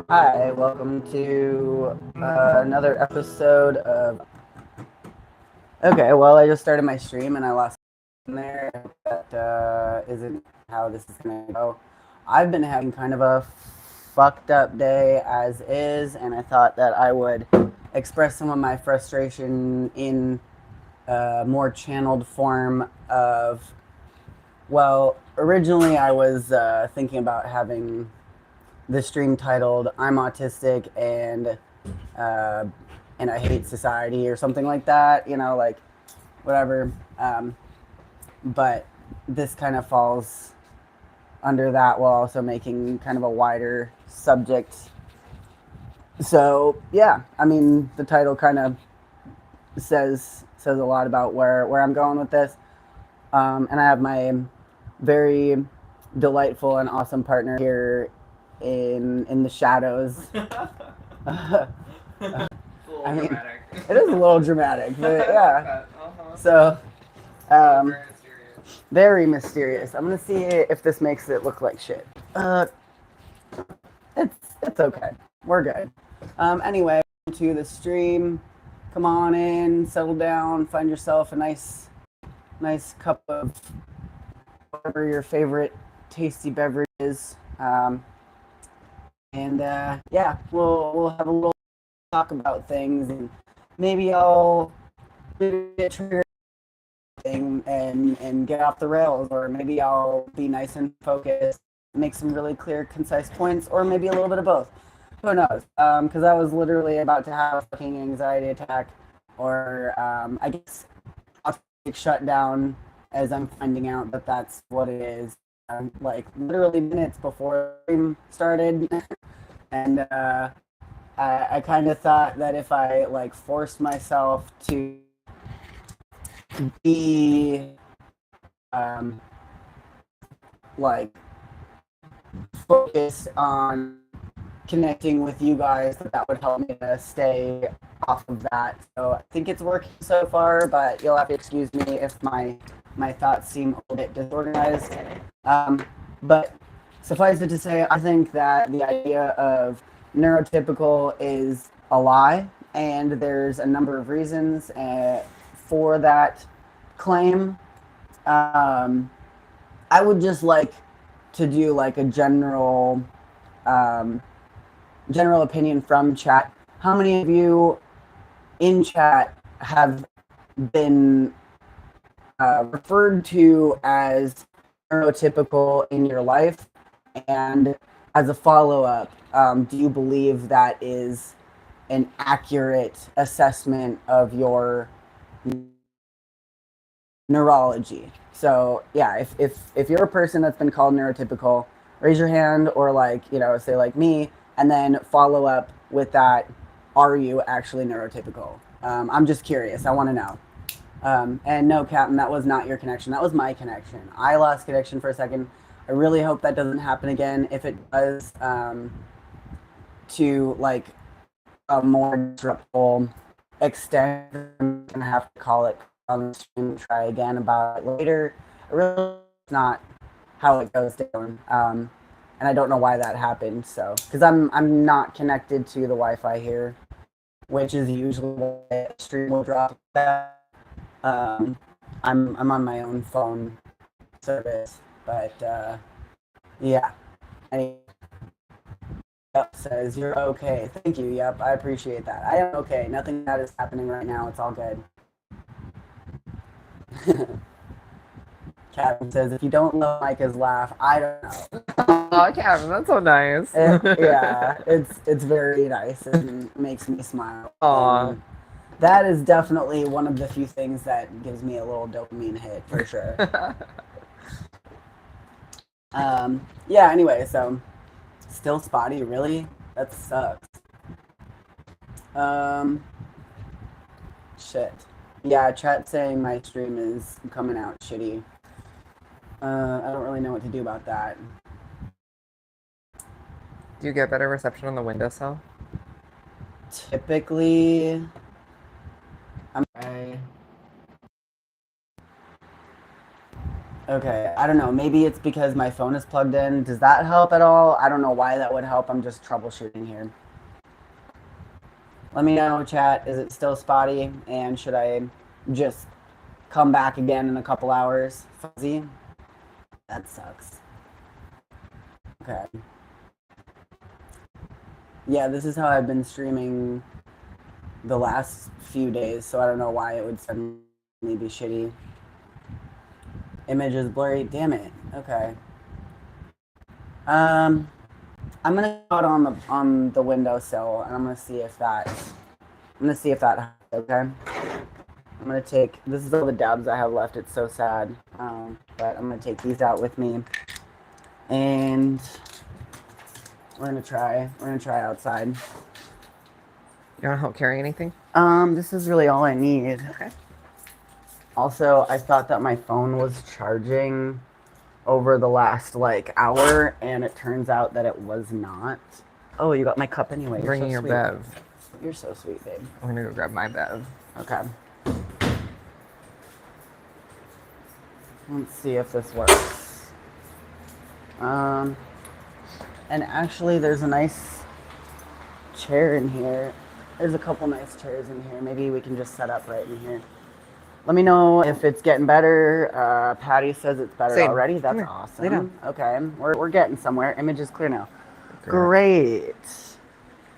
Hi, welcome to another episode of. Okay, well, I just started my stream and I lost in there. That isn't how this is gonna go. I've been having kind of a fucked up day as is, and I thought that I would express some of my frustration in a more channeled form of. Well, originally I was thinking about having the stream titled "I'm Autistic uh, and I hate society" or something like that. You know, like whatever. But this kind of falls under that while also making kind of a wider subject. So yeah, I mean the title kind of says a lot about where I'm going with this. And I have my very delightful and awesome partner here in the shadows. I mean, dramatic. it is a little dramatic, but yeah. Uh-huh. So, um, Very mysterious. very mysterious. I'm gonna see if this makes it look like shit. It's okay. We're good. Anyway, to the stream. Come on in, settle down, find yourself a nice cup of whatever your favorite tasty beverage is. And yeah, we'll have a little talk about things, and maybe I'll get triggered and get off the rails, or maybe I'll be nice and focused, make some really clear, concise points, or maybe a little bit of both. Who knows? Because I was literally about to have a fucking anxiety attack, or I guess Autistic shutdown, as I'm finding out that that's what it is. Like literally minutes before the stream started, and I kind of thought that if I like forced myself to be like focused on connecting with you guys, that would help me to stay off of that. So I think it's working so far, but you'll have to excuse me if my thoughts seem a little bit disorganized. But suffice it to say, I think that the idea of neurotypical is a lie, and there's a number of reasons for that claim. I would just like to do like a general opinion from chat. How many of you in chat have been referred to as neurotypical in your life? And as a follow-up, do you believe that is an accurate assessment of your neurology? So yeah, if you're a person that's been called neurotypical, raise your hand, or like, you know, say like me, and then follow up with that. Are you actually neurotypical? I'm just curious. I want to know. And no, Captain, that was not your connection. That was my connection. I lost connection for a second. I really hope that doesn't happen again. If it does, to like a more disruptful extent, I'm gonna have to call it on the stream, try again about it later. Really, it's not how it goes down. And I don't know why that happened. So, because I'm not connected to the Wi-Fi here, which is usually why the stream will drop. I'm on my own phone service, but yeah. Anyway, yep, says you're okay. Thank you. Yep, I appreciate that. I am okay. Nothing bad is happening right now. It's all good. Kevin says, if you don't love Micah's laugh, I don't know. Oh, Kevin, that's so nice. Yeah, it's very nice and makes me smile. Aw. And that is definitely one of the few things that gives me a little dopamine hit for sure. Yeah, anyway, so still spotty, really? That sucks. Shit. Yeah, chat saying my stream is coming out shitty. I don't really know what to do about that. Do you get better reception on the windowsill? Typically, okay. Okay, I don't know. Maybe it's because my phone is plugged in. Does that help at all? I don't know why that would help. I'm just troubleshooting here. Let me know, chat. Is it still spotty? And should I just come back again in a couple hours? Fuzzy? That sucks. Okay. Yeah, this is how I've been streaming the last few days, so I don't know why it would suddenly be shitty. Image is blurry. Damn it. Okay. I'm gonna go out on the windowsill, and I'm gonna see if that helps, okay. I'm gonna take, this is all the dabs I have left. It's so sad, but I'm gonna take these out with me, and we're gonna try outside. You want help carry anything? This is really all I need. Okay. Also, I thought that my phone was charging over the last like hour, and it turns out that it was not. Oh, you got my cup anyway. You're Bringing so your sweet. bev. You're so sweet, babe. I'm gonna go grab my bev. Okay. Let's see if this works. And actually, there's a nice chair in here. There's a couple nice chairs in here. Maybe we can just set up right in here. Let me know if it's getting better. Patty says it's better Same. already. That's Come here. awesome. Lay down. Okay, we're getting somewhere. Image is clear now. Great. Great.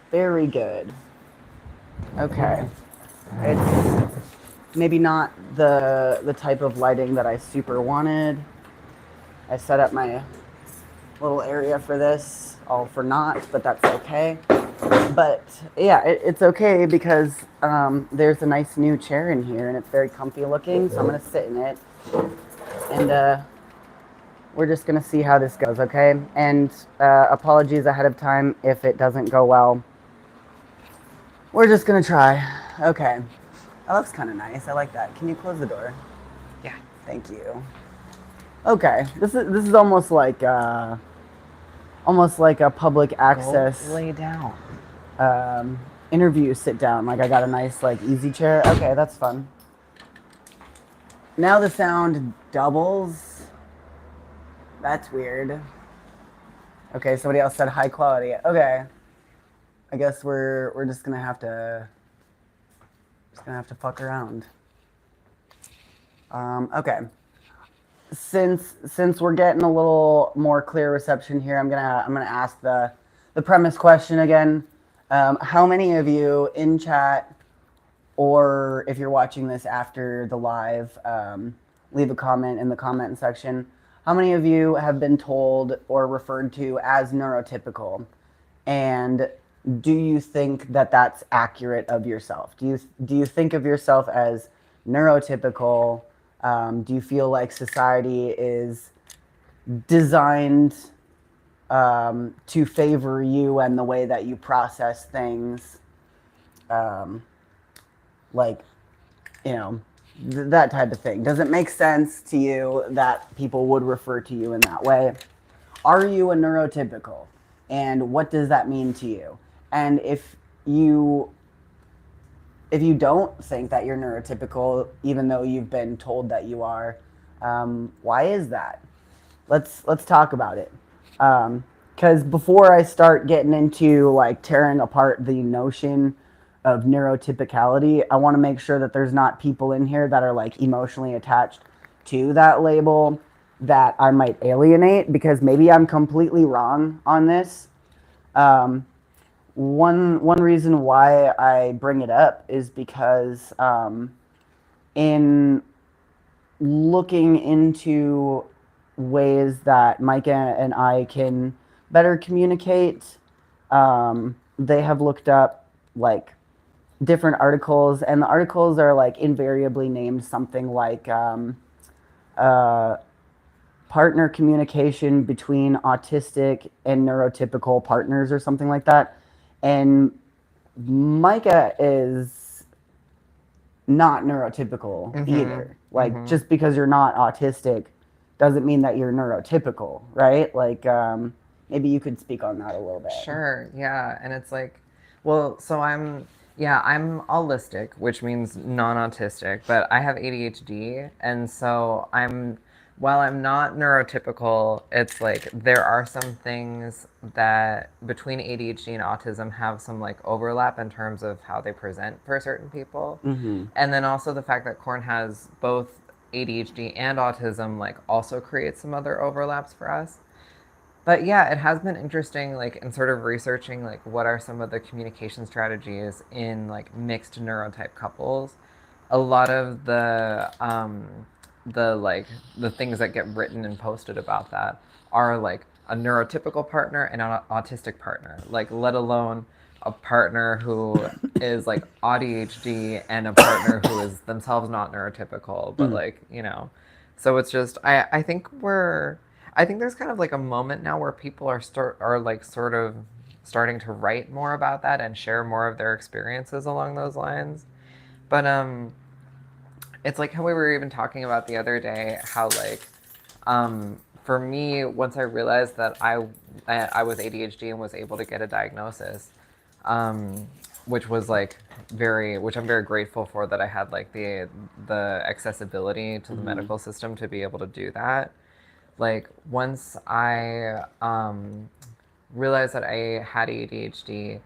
Very good. Okay. It's maybe not the type of lighting that I super wanted. I set up my little area for this, all for naught, but that's okay. But yeah, it's okay because there's a nice new chair in here and it's very comfy looking, so I'm gonna sit in it, and we're just gonna see how this goes, okay? And apologies ahead of time if it doesn't go well. We're just gonna try. Okay. That looks kind of nice. I like that. Can you close the door? Yeah. Thank you. Okay. This is almost like a public access Go lay down. interview sit down. Like I got a nice like easy chair. Okay, that's fun. Now the sound doubles. That's weird. Okay, somebody else said high quality. Okay. I guess we're just gonna have to fuck around. Okay. Since we're getting a little more clear reception here, I'm gonna ask the premise question again. How many of you in chat, or if you're watching this after the live, leave a comment in the comment section. How many of you have been told or referred to as neurotypical? And do you think that that's accurate of yourself? Do you think of yourself as neurotypical? Do you feel like society is designed to favor you and the way that you process things? Like, you know, that type of thing. Does it make sense to you that people would refer to you in that way? Are you a neurotypical? And what does that mean to you? And if you don't think that you're neurotypical, even though you've been told that you are, why is that? Let's talk about it. Because before I start getting into like tearing apart the notion of neurotypicality, I want to make sure that there's not people in here that are like emotionally attached to that label that I might alienate, because maybe I'm completely wrong on this. One reason why I bring it up is because in looking into ways that Micah and I can better communicate, they have looked up like different articles, and the articles are like invariably named something like partner communication between autistic and neurotypical partners or something like that. And Micah is not neurotypical either. Like just because you're not autistic doesn't mean that you're neurotypical, right? Like maybe you could speak on that a little bit. Sure. Yeah. And it's like, well, so I'm allistic, which means non-autistic, but I have ADHD, and so I'm while I'm not neurotypical, it's like there are some things that between ADHD and autism have some like overlap in terms of how they present for certain people. Mm-hmm. And then also the fact that corn has both ADHD and autism like also creates some other overlaps for us. But yeah, it has been interesting, like in sort of researching like what are some of the communication strategies in like mixed neurotype couples. A lot of the like the things that get written and posted about that are like a neurotypical partner and an autistic partner, like let alone a partner who is like ADHD and a partner who is themselves not neurotypical, but like, you know, so it's just I think there's kind of like a moment now where people are like sort of starting to write more about that and share more of their experiences along those lines. But it's like how we were even talking about the other day, how like for me, once I realized that I was ADHD and was able to get a diagnosis, which was like which I'm very grateful for, that I had like the accessibility to the medical system to be able to do that. Like once I realized that I had ADHD,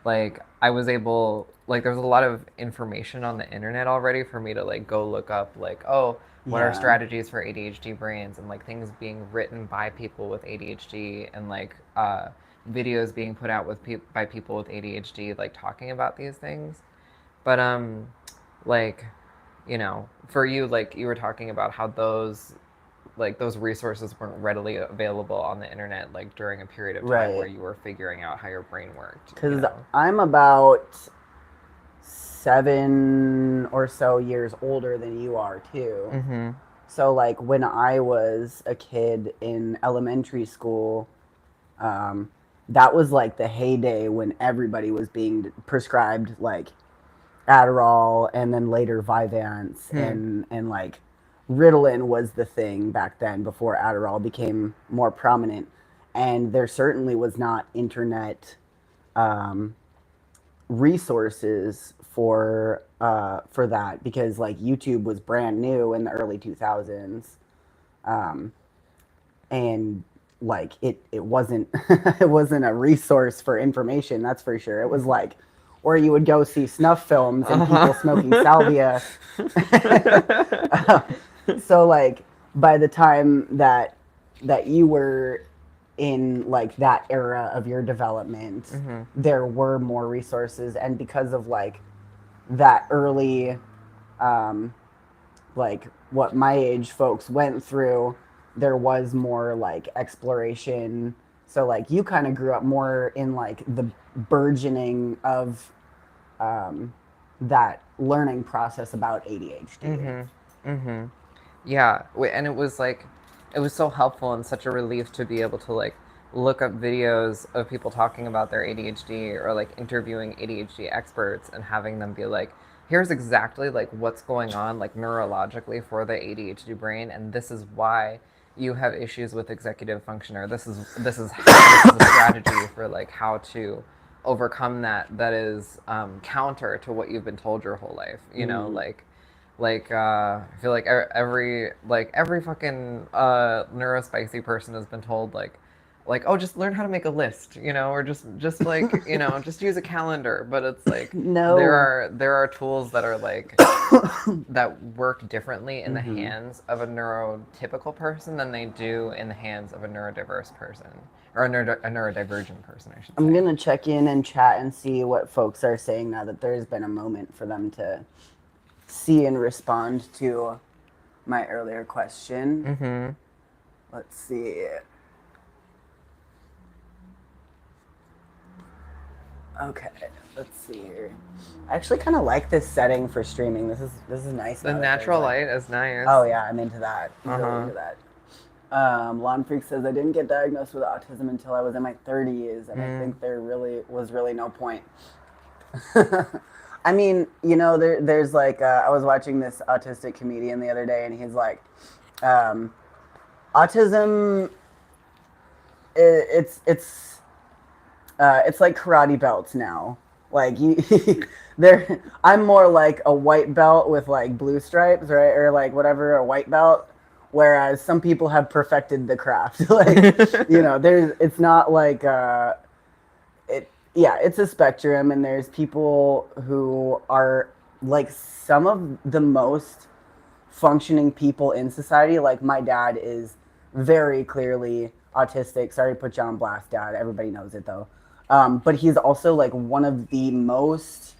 like I was able, like there was a lot of information on the internet already for me to like go look up, like, oh, what are strategies for ADHD brains, and like things being written by people with ADHD, and like videos being put out by people with ADHD, like talking about these things. But like, you know, for you, like you were talking about how those resources weren't readily available on the internet, like during a period of time where you were figuring out how your brain worked. Because I'm about 7 or so years older than you are too. Mm-hmm. So like when I was a kid in elementary school, that was like the heyday when everybody was being prescribed like Adderall and then later Vyvanse and like Ritalin was the thing back then before Adderall became more prominent, and there certainly was not internet resources for that, because like YouTube was brand new in the early 2000s, and like it wasn't it wasn't a resource for information, that's for sure. It was like, or you would go see snuff films and people smoking salvia. So like by the time that you were in like that era of your development, there were more resources, and because of like that early like what my age folks went through, there was more like exploration. So like you kind of grew up more in like the burgeoning of that learning process about ADHD. Yeah, and it was like, it was so helpful and such a relief to be able to like look up videos of people talking about their ADHD, or like interviewing ADHD experts and having them be like, here's exactly like what's going on like neurologically for the ADHD brain, and this is why you have issues with executive function, or this is how, this is a strategy for like how to overcome that is counter to what you've been told your whole life, you know, I feel like every fucking neurospicy person has been told like, oh, just learn how to make a list, you know, or just like, you know, just use a calendar. But it's like, No. there are tools that are like that work differently in the hands of a neurotypical person than they do in the hands of a neurodiverse person, or a neurodivergent person, I should say. I'm gonna check in and chat and see what folks are saying now that there's been a moment for them to see and respond to my earlier question. Let's see. Okay, let's see here. I actually kind of like this setting for streaming. This is nice. The natural light is nice. Oh yeah, I'm into that. I'm really into that. Lawn Freak says, I didn't get diagnosed with autism until I was in my 30s, and I think there was really no point. I mean, you know, there's like, I was watching this autistic comedian the other day, and he's like, autism, it's like karate belts now. Like I'm more like a white belt with like blue stripes, right? Or like whatever, a white belt. whereas some people have perfected the craft. Like, it's not like it's a spectrum, and there's people who are like some of the most functioning people in society. Like my dad is very clearly autistic. Sorry to put you on blast, Dad. Everybody knows it though. But he's also like one of the most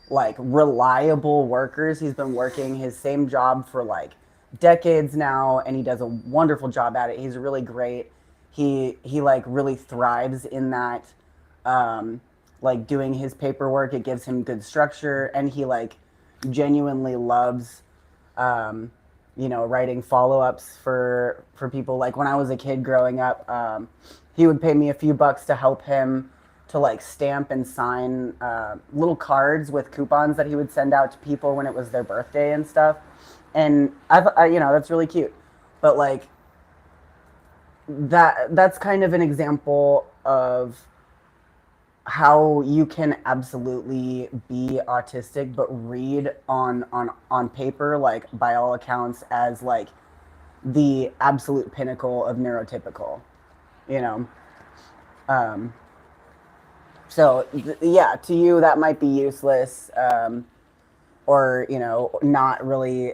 like reliable workers. He's been working his same job for like decades now, and he does a wonderful job at it. He's really great. He like really thrives in that, like doing his paperwork. It gives him good structure, and he like genuinely loves, writing follow-ups for people. Like when I was a kid growing up, he would pay me a few bucks to help him to like stamp and sign little cards with coupons that he would send out to people when it was their birthday and stuff. And that's really cute. But like that's kind of an example of how you can absolutely be autistic, but read on paper, like by all accounts, as like the absolute pinnacle of neurotypical, you know. So yeah, to you that might be useless, or not really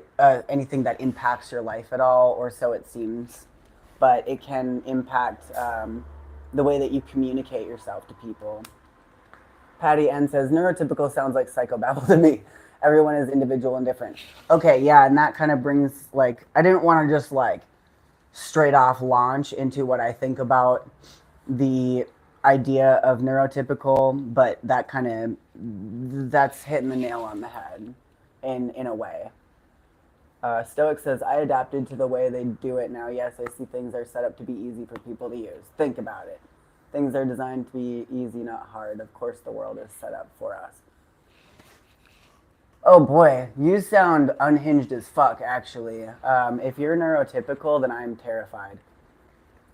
anything that impacts your life at all, or so it seems. But it can impact the way that you communicate yourself to people. Patty N says, neurotypical sounds like psychobabble to me. Everyone is individual and different. Okay, yeah, and that kind of brings, like, I didn't want to just, like, straight off launch into what I think about the idea of neurotypical, but that kind of, that's hitting the nail on the head in a way. Stoic says, I adapted to the way they do it now. Yes, I see things are set up to be easy for people to use. Think about it. Things are designed to be easy, not hard. Of course, the world is set up for us. Oh boy, you sound unhinged as fuck, actually. If you're neurotypical, then I'm terrified.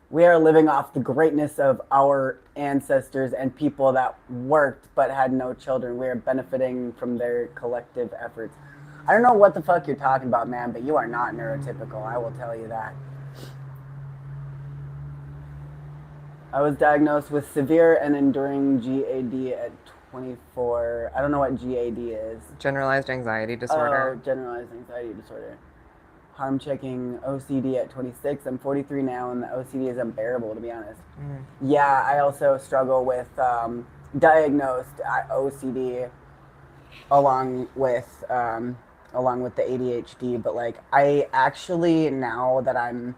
We are living off the greatness of our ancestors and people that worked but had no children. We are benefiting from their collective efforts. I don't know what the fuck you're talking about, man, but you are not neurotypical. I will tell you that. I was diagnosed with severe and enduring GAD at 24. I don't know what GAD is. Generalized anxiety disorder. Oh, generalized anxiety disorder. Harm checking OCD at 26. I'm 43 now, and the OCD is unbearable, to be honest. Yeah, I also struggle with diagnosed OCD along with the ADHD. But like, I actually, now that I'm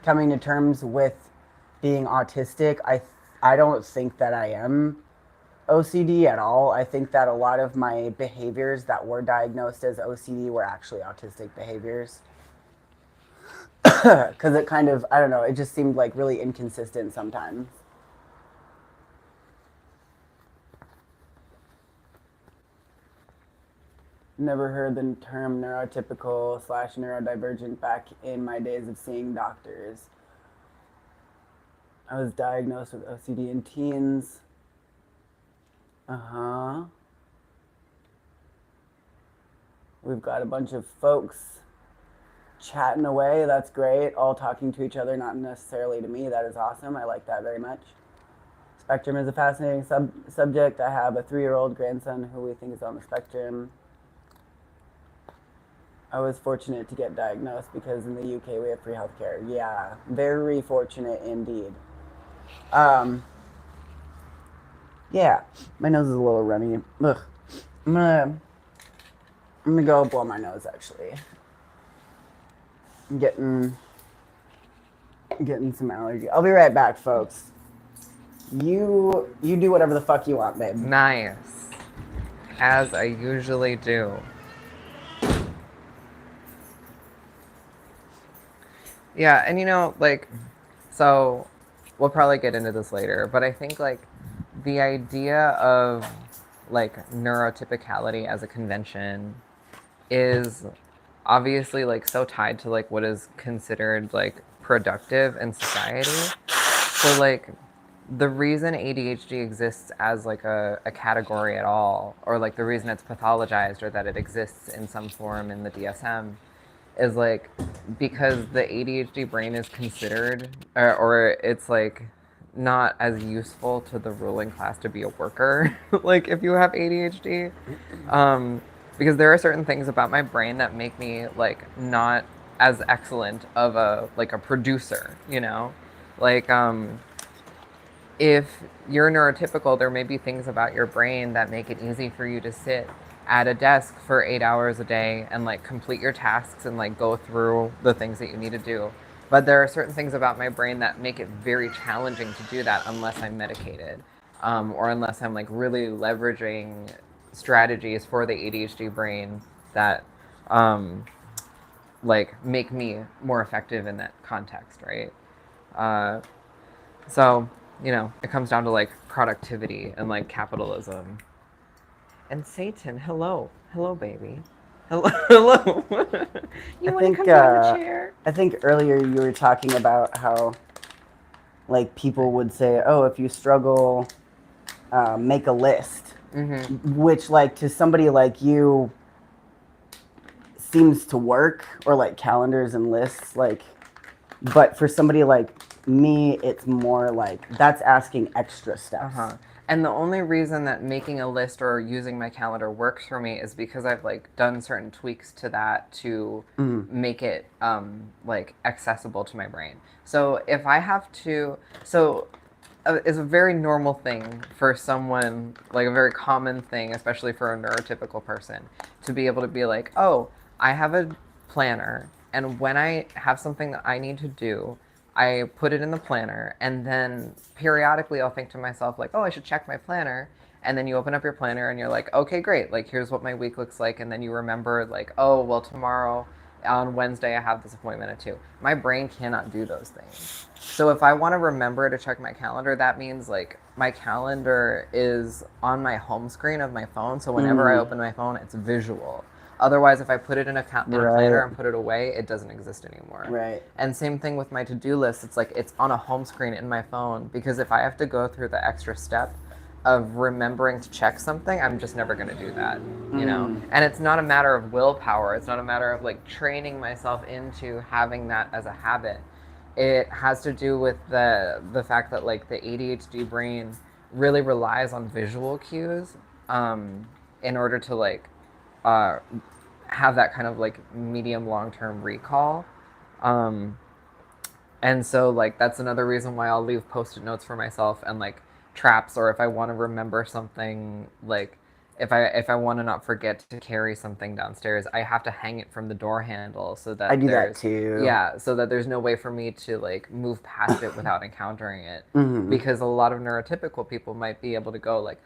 coming to terms with being autistic, I don't think that I am OCD at all. I think that a lot of my behaviors that were diagnosed as OCD were actually autistic behaviors. Because it kind of, I don't know, it just seemed like really inconsistent sometimes. Never heard the term neurotypical / neurodivergent back in my days of seeing doctors. I was diagnosed with OCD in teens. We've got a bunch of folks chatting away. That's great. All talking to each other, not necessarily to me. That is awesome. I like that very much. Spectrum is a fascinating subject. I have a 3-year-old grandson who we think is on the spectrum. I was fortunate to get diagnosed because in the UK we have free healthcare. Yeah, very fortunate indeed. Yeah, my nose is a little runny. Ugh. I'm gonna go blow my nose, actually. I'm getting some allergy. I'll be right back, folks. You do whatever the fuck you want, babe. Nice. As I usually do. Yeah, and so we'll probably get into this later, but I think like the idea of like neurotypicality as a convention is obviously like so tied to like what is considered like productive in society. So like the reason ADHD exists as like a category at all, or like the reason it's pathologized or that it exists in some form in the DSM, is like because the ADHD brain is considered, or it's like not as useful to the ruling class to be a worker, like if you have ADHD, because there are certain things about my brain that make me like not as excellent of a like a producer, you know, like if you're neurotypical, there may be things about your brain that make it easy for you to sit at a desk for 8 hours a day and like complete your tasks and like go through the things that you need to do. But there are certain things about my brain that make it very challenging to do that unless I'm medicated, or unless I'm like really leveraging strategies for the ADHD brain that like make me more effective in that context, right? Uh, so, you know, it comes down to like productivity and like capitalism. And Satan, hello. Hello, baby. Hello. Hello. I You want to think come get in the chair? I think earlier you were talking about how like people would say, oh, if you struggle, make a list, which like to somebody like you seems to work, or like calendars and lists, like, but for somebody like me, it's more like that's asking extra steps. And the only reason that making a list or using my calendar works for me is because I've like done certain tweaks to that to make it like accessible to my brain. So if I have to, so it's a very normal thing for someone, like a very common thing, especially for a neurotypical person, to be able to be like, oh, I have a planner, and when I have something that I need to do, I put it in the planner, and then periodically I'll think to myself, like, oh, I should check my planner. And then you open up your planner and you're like, okay, great. Like, here's what my week looks like. And then you remember, like, oh, well, tomorrow on Wednesday, I have this appointment at 2. My brain cannot do those things. So if I want to remember to check my calendar, that means like my calendar is on my home screen of my phone. So whenever I open my phone, it's visual. Otherwise, if I put it in a planner and put it away, it doesn't exist anymore. Right. And same thing with my to-do list. It's like it's on a home screen in my phone, because if I have to go through the extra step of remembering to check something, I'm just never going to do that, you know? And it's not a matter of willpower. It's not a matter of like training myself into having that as a habit. It has to do with the fact that like the ADHD brain really relies on visual cues in order to like have that kind of like medium long-term recall. And so like that's another reason why I'll leave post-it notes for myself and like traps, or if I want to remember something, like if I want to not forget to carry something downstairs, I have to hang it from the door handle so that I do that too. Yeah, so that there's no way for me to like move past it without encountering it. Because a lot of neurotypical people might be able to go like,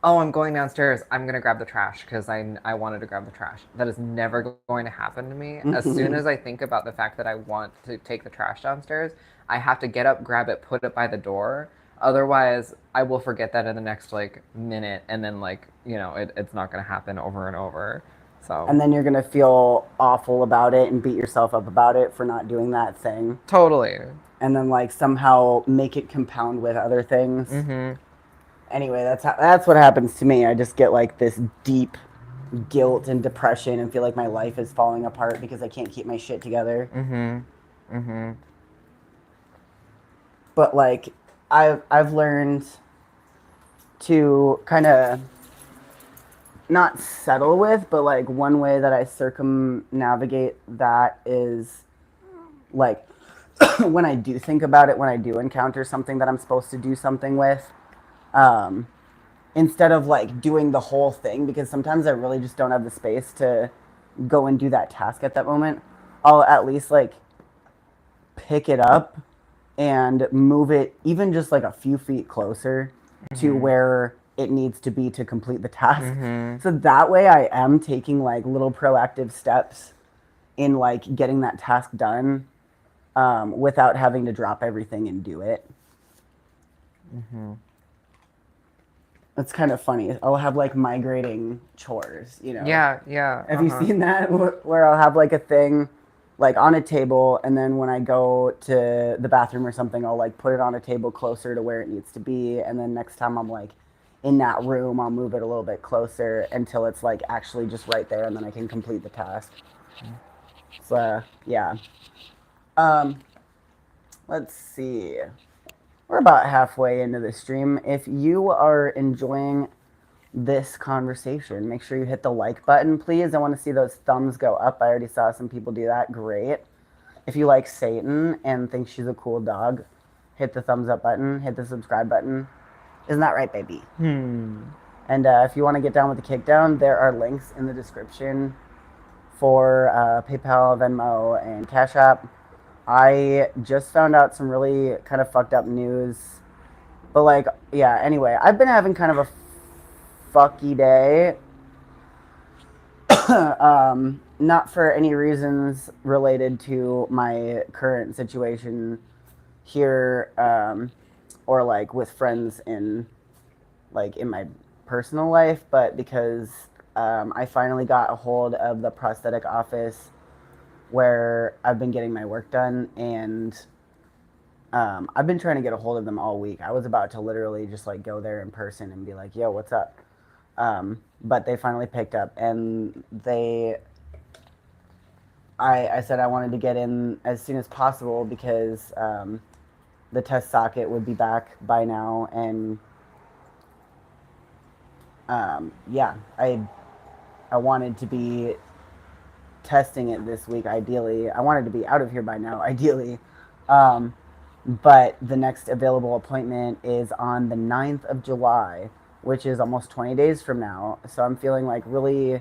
oh, I'm going downstairs, I'm going to grab the trash because I wanted to grab the trash. That is never going to happen to me. As soon as I think about the fact that I want to take the trash downstairs, I have to get up, grab it, put it by the door. Otherwise, I will forget that in the next like minute, and then like, you know, it's not going to happen over and over. So. And then you're going to feel awful about it and beat yourself up about it for not doing that thing. Totally. And then like somehow make it compound with other things. Anyway, that's what happens to me. I just get like this deep guilt and depression and feel like my life is falling apart because I can't keep my shit together. But like I've learned to kind of not settle with, but like one way that I circumnavigate that is like when I do think about it, when I do encounter something that I'm supposed to do something with, instead of like doing the whole thing, because sometimes I really just don't have the space to go and do that task at that moment, I'll at least like pick it up and move it even just like a few feet closer to where it needs to be to complete the task. So that way I am taking like little proactive steps in like getting that task done without having to drop everything and do it. It's kind of funny. I'll have like migrating chores, you know. Yeah. Have you seen that where I'll have like a thing like on a table, and then when I go to the bathroom or something, I'll like put it on a table closer to where it needs to be, and then next time I'm like in that room, I'll move it a little bit closer until it's like actually just right there, and then I can complete the task. So yeah. Um, let's see. We're about halfway into the stream. If you are enjoying this conversation, make sure you hit the like button, please. I want to see those thumbs go up. I already saw some people do that. Great. If you like Satan and think she's a cool dog, hit the thumbs up button, hit the subscribe button. Isn't that right, baby? And if you want to get down with the kickdown, there are links in the description for PayPal, Venmo, and Cashapp. I just found out some really kind of fucked up news. But, like, yeah, anyway, I've been having kind of a fucky day. Not for any reasons related to my current situation here, or like with friends in my personal life, but because I finally got a hold of the prosthetic office where I've been getting my work done, and I've been trying to get a hold of them all week. I was about to literally just like go there in person and be like, yo, what's up? But they finally picked up, and I said I wanted to get in as soon as possible because the test socket would be back by now, and yeah, I wanted to be testing it this week. Ideally, I wanted to be out of here by now. Ideally, but the next available appointment is on the 9th of July, which is almost 20 days from now. So I'm feeling like really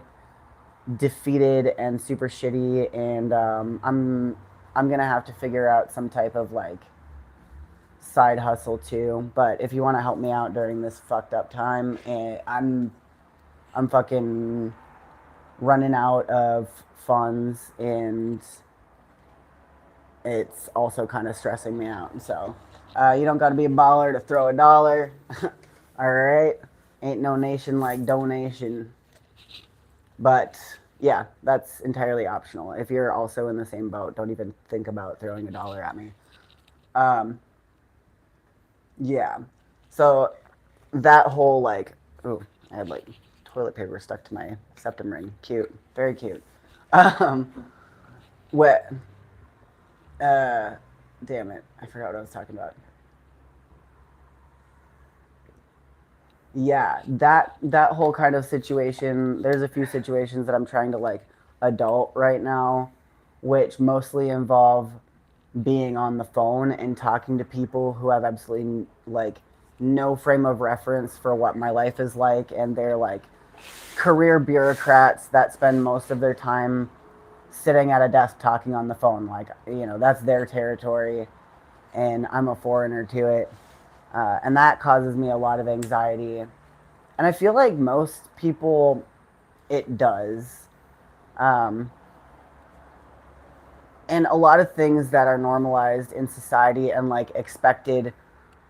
defeated and super shitty, and I'm gonna have to figure out some type of like side hustle too. But if you want to help me out during this fucked up time, I'm fucking running out of funds, and it's also kind of stressing me out. So you don't got to be a baller to throw a dollar. All right, ain't no nation like donation. But yeah, that's entirely optional. If you're also in the same boat, don't even think about throwing a dollar at me. Yeah. So that whole like, ooh, I had like toilet paper stuck to my septum ring. Cute, very cute. What? Damn it, I forgot what I was talking about. Yeah, that whole kind of situation. There's a few situations that I'm trying to like adult right now, which mostly involve being on the phone and talking to people who have absolutely like no frame of reference for what my life is like, and they're like career bureaucrats that spend most of their time sitting at a desk talking on the phone. Like, you know, that's their territory, and I'm a foreigner to it. And that causes me a lot of anxiety. And I feel like most people, it does. Um, and a lot of things that are normalized in society and like expected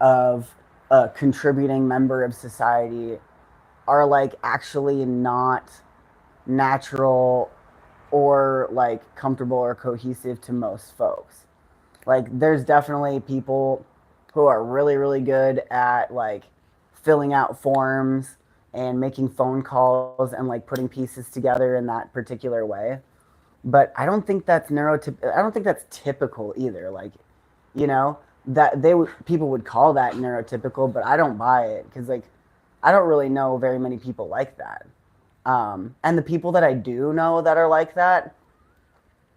of a contributing member of society are like actually not natural or like comfortable or cohesive to most folks. Like, there's definitely people who are really, really good at like filling out forms and making phone calls and like putting pieces together in that particular way. But I don't think that's I don't think that's typical either. Like, you know, that people would call that neurotypical, but I don't buy it because like I don't really know very many people like that. And the people that I do know that are like that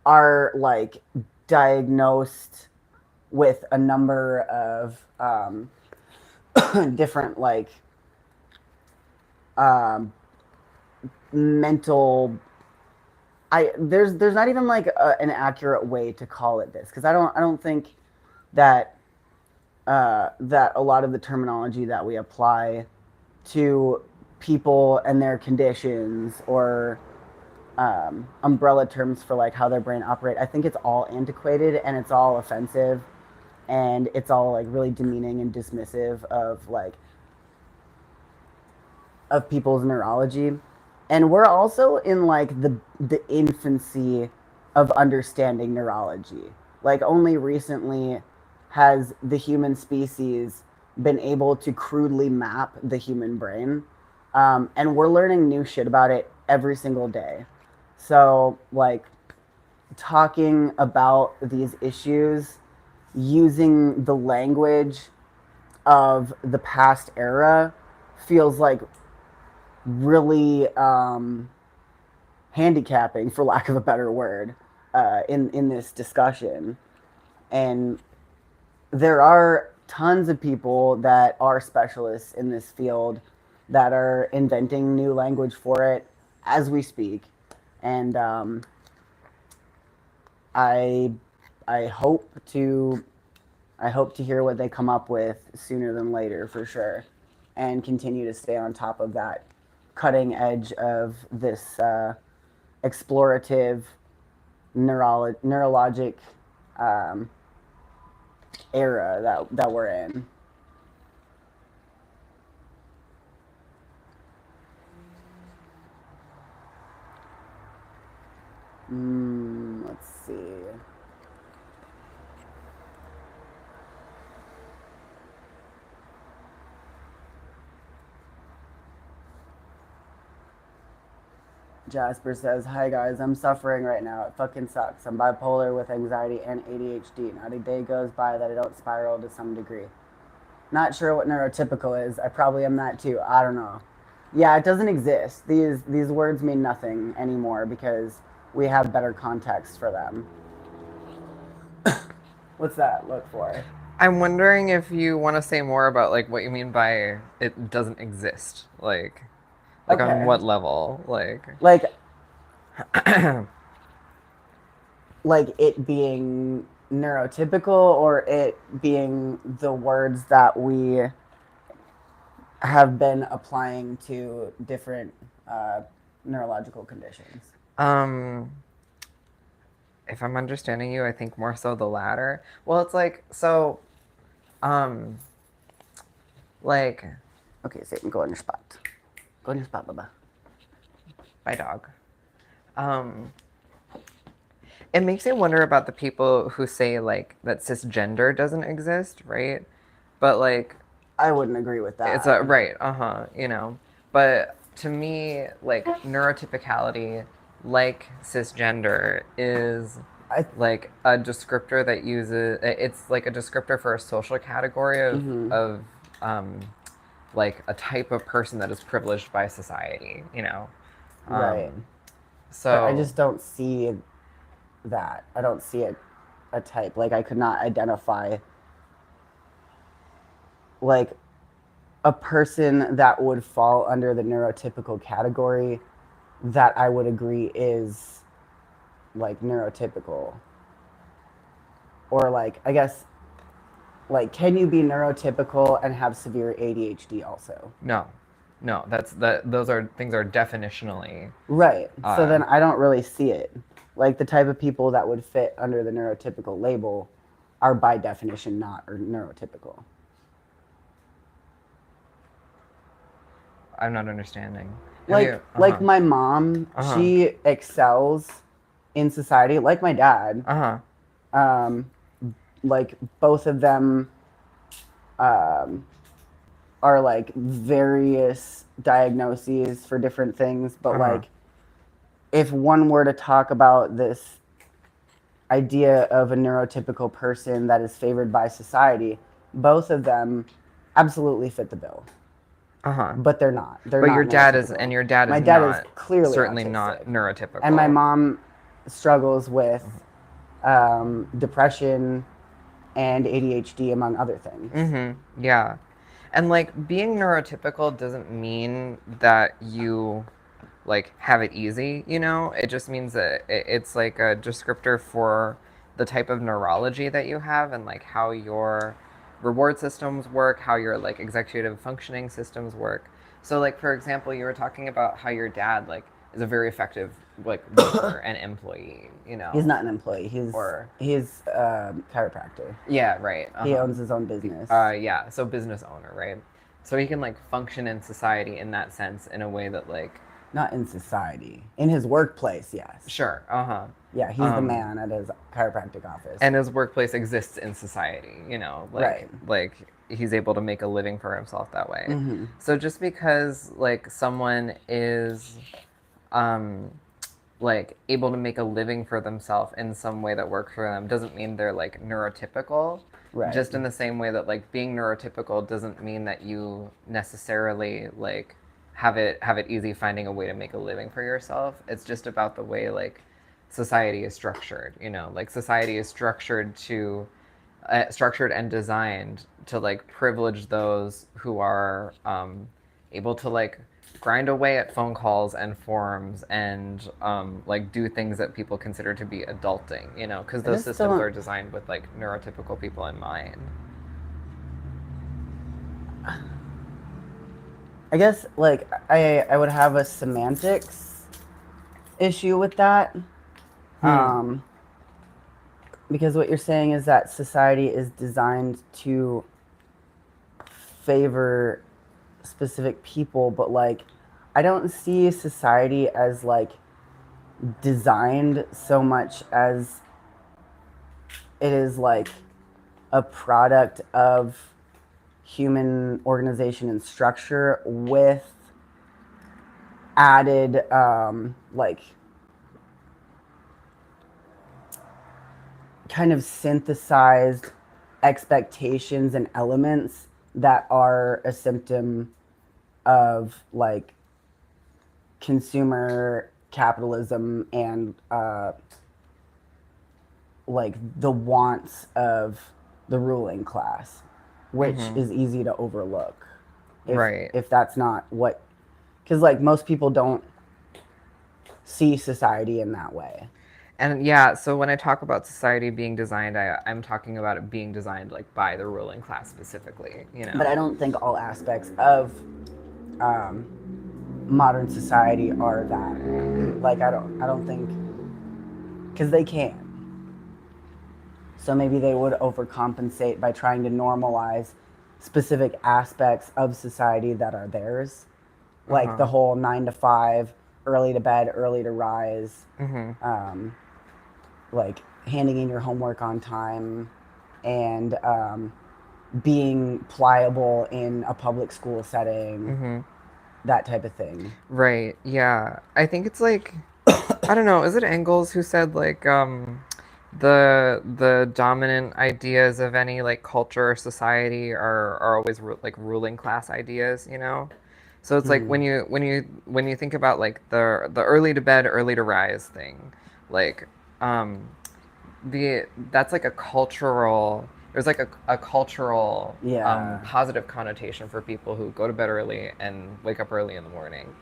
are like diagnosed with a number of different like um, mental. There's not even like an accurate way to call it this, because I don't think that that a lot of the terminology that we apply to people and their conditions, or umbrella terms for like how their brain operate, I think it's all antiquated and it's all offensive, and it's all like really demeaning and dismissive of like of people's neurology. And we're also in like the infancy of understanding neurology. Like, only recently has the human species been able to crudely map the human brain, and we're learning new shit about it every single day. So like talking about these issues using the language of the past era feels like really handicapping, for lack of a better word, in this discussion. And there are tons of people that are specialists in this field that are inventing new language for it as we speak. And I I hope to I hope to hear what they come up with sooner than later, for sure, and continue to stay on top of that cutting edge of this explorative neurologic um, era that we're in. Let's see. Jasper says, "Hi guys, I'm suffering right now. It fucking sucks. I'm bipolar with anxiety and ADHD. Not a day goes by that I don't spiral to some degree. Not sure what neurotypical is. I probably am that too. I don't know. Yeah, it doesn't exist. These words mean nothing anymore because we have better context for them." What's that look for? I'm wondering if you want to say more about like what you mean by it doesn't exist. Like Okay. on what level? Like like it being neurotypical, or it being the words that we have been applying to different neurological conditions. If I'm understanding you, I think more so the latter. Well, it's like so like Okay, Satan, go on your spot. Go on your spot, Baba. Bye, dog. It makes me wonder about the people who say like that cisgender doesn't exist, right? But like I wouldn't agree with that. it's a right, you know. But to me, like neurotypicality, like cisgender, is like a descriptor that uses it's like a descriptor for a social category of like a type of person that is privileged by society, you know. Right. So But I just don't see that. I don't see a type. Like I could not identify like a person that would fall under the neurotypical category that I would agree is like neurotypical. Or like, I guess, like, can you be neurotypical and have severe ADHD also? No, those are things are definitionally right. So then I don't really see it. Like the type of people that would fit under the neurotypical label are by definition not or neurotypical. I'm not understanding. Like my mom, she excels in society, like my dad. Like both of them are like various diagnoses for different things, but like if one were to talk about this idea of a neurotypical person that is favored by society, both of them absolutely fit the bill. But they're not. But not your dad is, and your dad is. My dad not, is clearly certainly autistic. Not neurotypical. And my mom struggles with depression and ADHD, among other things. Yeah, and like being neurotypical doesn't mean that you like have it easy. You know, it just means that it's like a descriptor for the type of neurology that you have and like how your reward systems work, how your like executive functioning systems work. So like for example, you were talking about how your dad like is a very effective like worker and employee, you know. He's not an employee. He's a chiropractor. Yeah, right. He owns his own business. Yeah, so business owner, right? So he can like function in society in that sense in a way that like not in society. In his workplace, yes. Sure. Yeah, he's the man at his chiropractic office. And his workplace exists in society, you know, like right. Like he's able to make a living for himself that way. So just because like someone is like able to make a living for themselves in some way that works for them doesn't mean they're like neurotypical. Right. Just in the same way that like being neurotypical doesn't mean that you necessarily like have it easy finding a way to make a living for yourself. It's just about the way like society is structured, you know, like society is structured and designed to like privilege those who are able to like grind away at phone calls and forums and like do things that people consider to be adulting, you know, because those systems are designed with like neurotypical people in mind. I guess like I would have a semantics issue with that. Because what you're saying is that society is designed to favor specific people, but like I don't see society as like designed so much as it is like a product of human organization and structure with added like kind of synthesized expectations and elements that are a symptom of like consumer capitalism and like the wants of the ruling class, which is easy to overlook if that's not what, because like most people don't see society in that way. And yeah, so when I talk about society being designed, I'm talking about it being designed like by the ruling class specifically, you know. But I don't think all aspects of modern society are that. Like I don't think, because they can. So maybe they would overcompensate by trying to normalize specific aspects of society that are theirs, like the whole 9 to 5, early to bed, early to rise, like handing in your homework on time, and being pliable in a public school setting, that type of thing. Right. Yeah. I think it's like I don't know, is it Engels who said like the dominant ideas of any like culture or society are always like ruling class ideas, you know? So it's like when you think about like the early to bed, early to rise thing, like that's like a cultural there's like a cultural positive connotation for people who go to bed early and wake up early in the morning.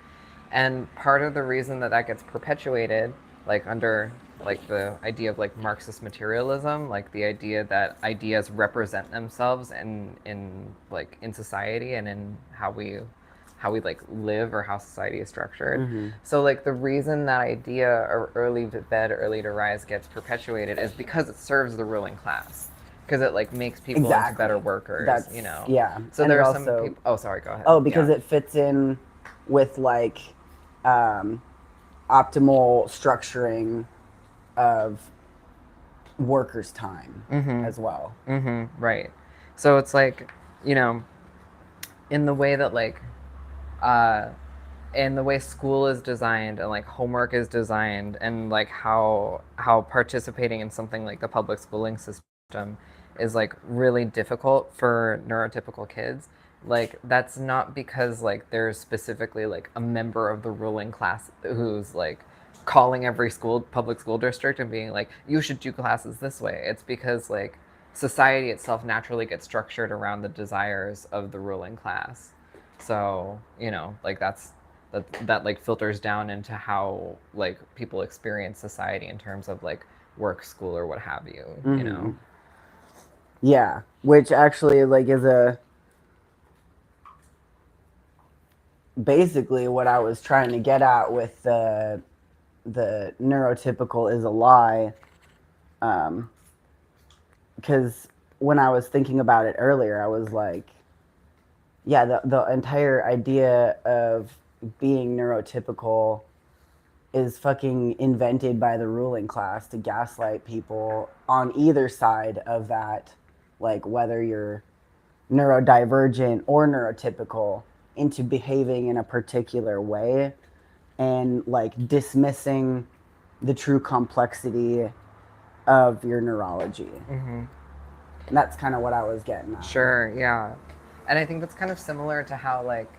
And part of the reason that that gets perpetuated, like under like the idea of like Marxist materialism, like the idea that ideas represent themselves in like in society and in how we like live or how society is structured. So like the reason that idea of early to bed, early to rise gets perpetuated is because it serves the ruling class. Because it like makes people into better workers, you know. Yeah. So there are some people. Oh, sorry. Go ahead. Oh, because it fits in with like optimal structuring of workers' time as well. Right. So it's like, you know, in the way that like in the way school is designed and like homework is designed and like how participating in something like the public schooling system is like really difficult for neurotypical kids, like that's not because like there's specifically like a member of the ruling class who's like calling every public school district and being like, you should do classes this way. It's because like society itself naturally gets structured around the desires of the ruling class. So, you know, like that like filters down into how like people experience society in terms of like work, school, or what have you, you know. Yeah, which actually like is basically what I was trying to get at with the neurotypical is a lie, because when I was thinking about it earlier, I was like, yeah, the entire idea of being neurotypical is fucking invented by the ruling class to gaslight people on either side of that, like whether you're neurodivergent or neurotypical, into behaving in a particular way and like dismissing the true complexity of your neurology. Mm-hmm. And that's kind of what I was getting at. Sure, yeah. And I think that's kind of similar to how, like,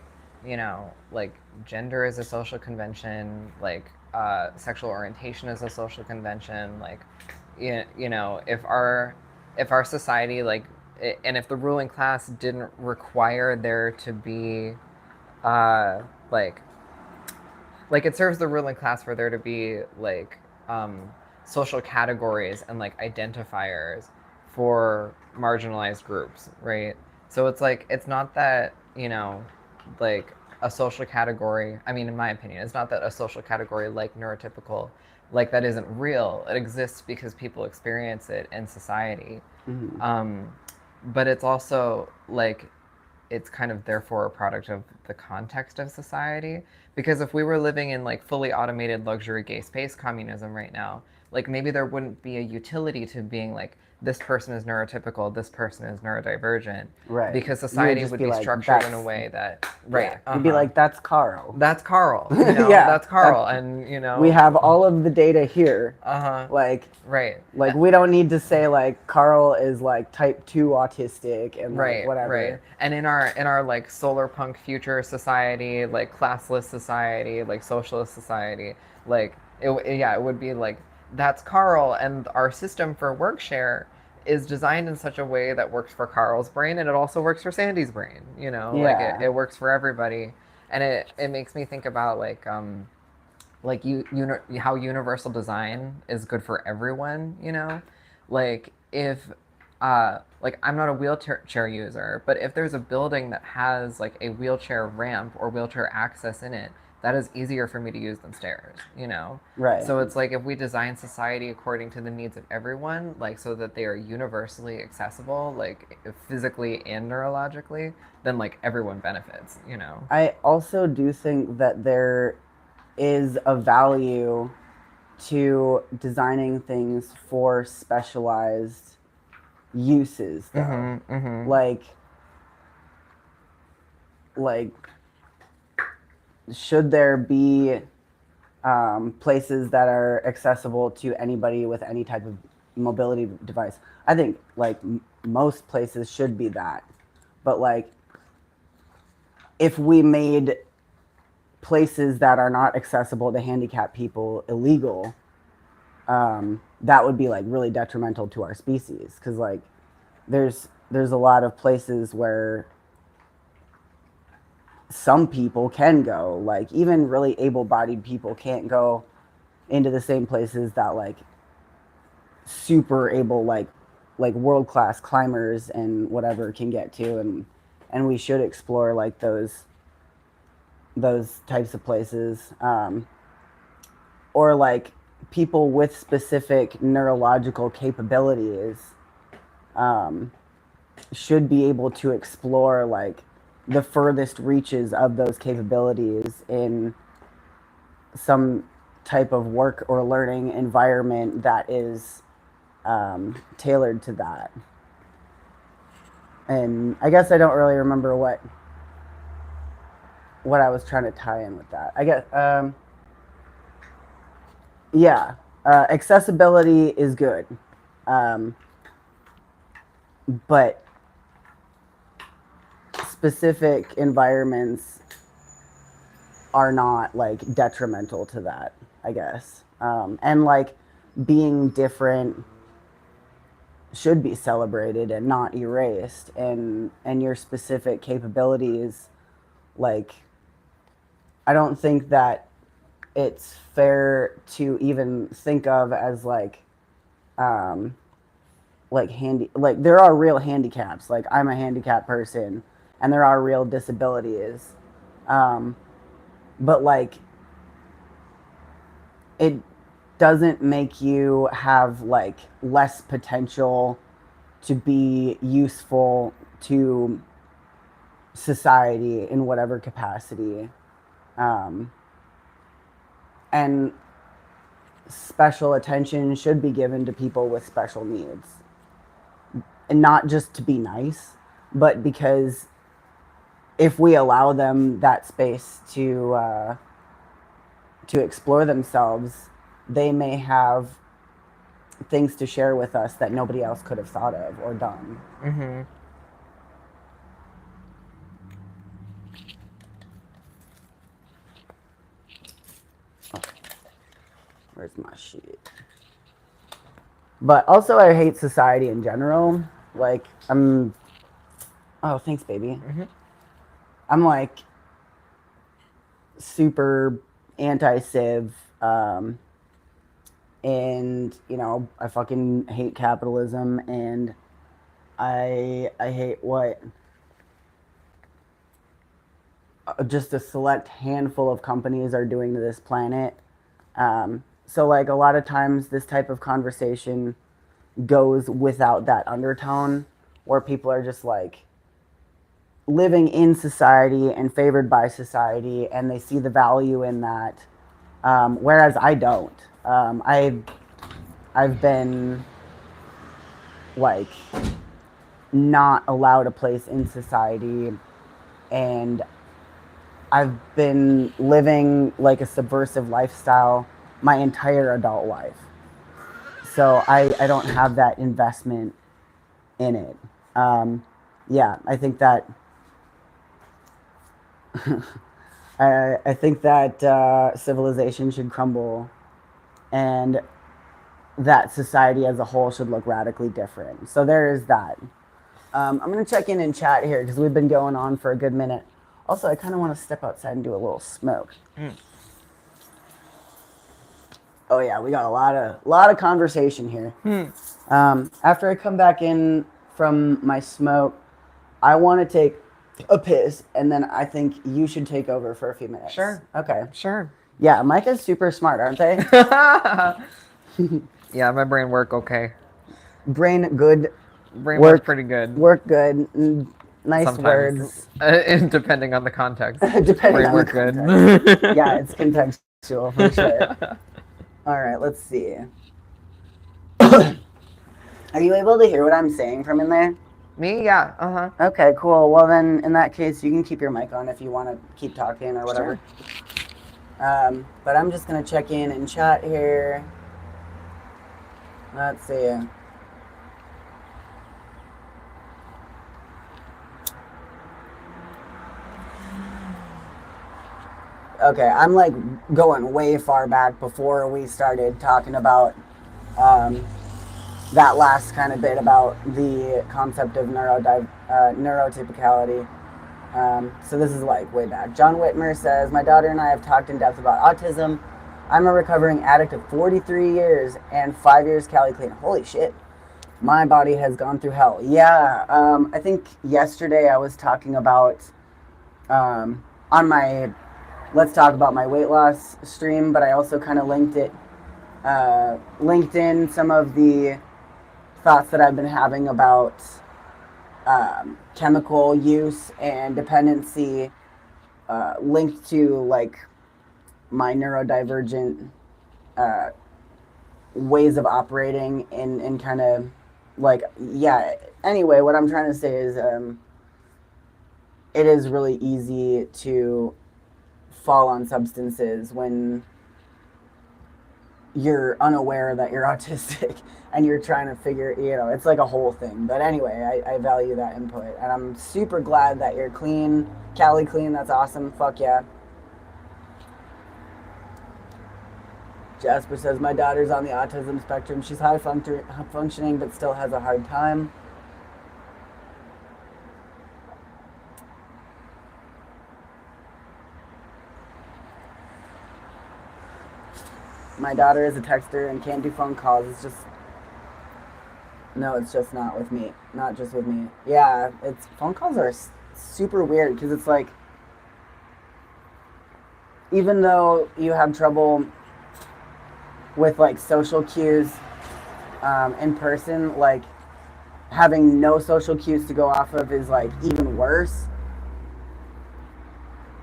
like gender is a social convention, like sexual orientation is a social convention, like, if our society, like, and if the ruling class didn't require there to be, uh, like, it serves the ruling class for there to be like social categories and like identifiers for marginalized groups, right? So it's like it's not that like a social category. I mean, in my opinion, it's not that a social category like neurotypical, like that isn't real. It exists because people experience it in society. Mm-hmm. But it's also like it's kind of therefore a product of the context of society. Because if we were living in like fully automated luxury gay space communism right now, like maybe there wouldn't be a utility to being like this person is neurotypical, this person is neurodivergent, Right. because society would be like, structured in a way that right. Yeah. You'd be like, that's Carl. That's Carl. Yeah, that's Carl, and we have all of the data here. Like, right. Like we don't need to say like Carl is like type 2 autistic and like, whatever. Right. And in our like solar punk future society, like classless society, like socialist society, like it would be like that's Carl, and our system for work share is designed in such a way that works for Carl's brain, and it also works for Sandy's brain. Like it works for everybody, and it makes me think about like how universal design is good for everyone. Like if like I'm not a wheelchair user, but if there's a building that has like a wheelchair ramp or wheelchair access in it, that is easier for me to use than stairs. Right. So it's like if we design society according to the needs of everyone, like so that they are universally accessible, like physically and neurologically, then like everyone benefits. I also do think that there is a value to designing things for specialized uses, though. Mm-hmm, mm-hmm. Like should there be places that are accessible to anybody with any type of mobility device? I think like most places should be that, but like if we made places that are not accessible to handicapped people illegal, that would be like really detrimental to our species, because like there's a lot of places where some people can go, like even really able-bodied people can't go into the same places that like super able like world-class climbers and whatever can get to, and we should explore like those types of places, or like people with specific neurological capabilities should be able to explore like the furthest reaches of those capabilities in some type of work or learning environment that is tailored to that. And I guess I don't really remember what I was trying to tie in with that. I guess, yeah, accessibility is good, but specific environments are not like detrimental to that, I guess. And like being different should be celebrated and not erased, and your specific capabilities, like I don't think that it's fair to even think of as like there are real handicaps. Like I'm a handicapped person and there are real disabilities, but like it doesn't make you have like less potential to be useful to society in whatever capacity, and special attention should be given to people with special needs, and not just to be nice, but because if we allow them that space to explore themselves, they may have things to share with us that nobody else could have thought of or done. Mm-hmm. Where's my sheet? But also, I hate society in general. Like, oh, thanks, baby. Mm-hmm. I'm like super anti-civ, and you know, I fucking hate capitalism, and I hate what just a select handful of companies are doing to this planet. So like a lot of times, this type of conversation goes without that undertone, where people are just like living in society and favored by society, and they see the value in that, whereas I don't. I've been like not allowed a place in society, and I've been living like a subversive lifestyle my entire adult life. So I don't have that investment in it. Yeah, I think that I think that civilization should crumble, and that society as a whole should look radically different. So there is that. I'm going to check in chat here because we've been going on for a good minute. Also, I kind of want to step outside and do a little smoke. Oh yeah, we got a lot of conversation here. After I come back in from my smoke, I want to take a piss, and then I think you should take over for a few minutes. Sure. Okay. Sure. Yeah, Micah's super smart, aren't they? Yeah, my brain work okay. Brain good. Brain work pretty good. Work good. Nice Sometimes, words. Depending on the context. Depending brain on work the good. context. Yeah, it's contextual for sure. All right, let's see. Are you able to hear what I'm saying from in there? Me? Yeah. Uh-huh. Okay, cool. Well, then, in that case, you can keep your mic on if you want to keep talking or whatever. Sure. But I'm just going to check in chat here. Let's see. Okay, I'm like going way far back before we started talking about that last kind of bit about the concept of neurotypicality. So this is like way back. John Whitmer says, my daughter and I have talked in depth about autism. I'm a recovering addict of 43 years and 5 years Cali clean. Holy shit. My body has gone through hell. Yeah, I think yesterday I was talking about on my Let's Talk About My Weight Loss stream, but I also kind of linked in some of the thoughts that I've been having about chemical use and dependency, linked to like my neurodivergent ways of operating in kind of like, yeah. Anyway, what I'm trying to say is it is really easy to fall on substances when you're unaware that you're autistic and you're trying to figure, you know, it's like a whole thing. But anyway, I value that input, and I'm super glad that you're clean. Cali clean, that's awesome. Fuck yeah. Jasper says, my daughter's on the autism spectrum. She's high functioning, but still has a hard time. My daughter is a texter and can't do phone calls. It's just not with me. Not just with me. Yeah, phone calls are super weird because it's like, even though you have trouble with like social cues in person, like having no social cues to go off of is like even worse.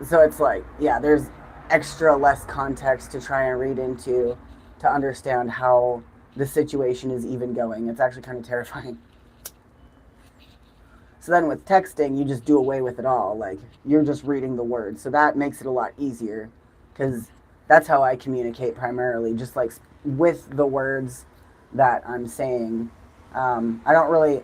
So it's like, yeah, there's extra less context to try and read into to understand how the situation is even going. It's actually kind of terrifying. So then with texting, you just do away with it all. Like, you're just reading the words. So that makes it a lot easier because that's how I communicate primarily, just like with the words that I'm saying. I don't really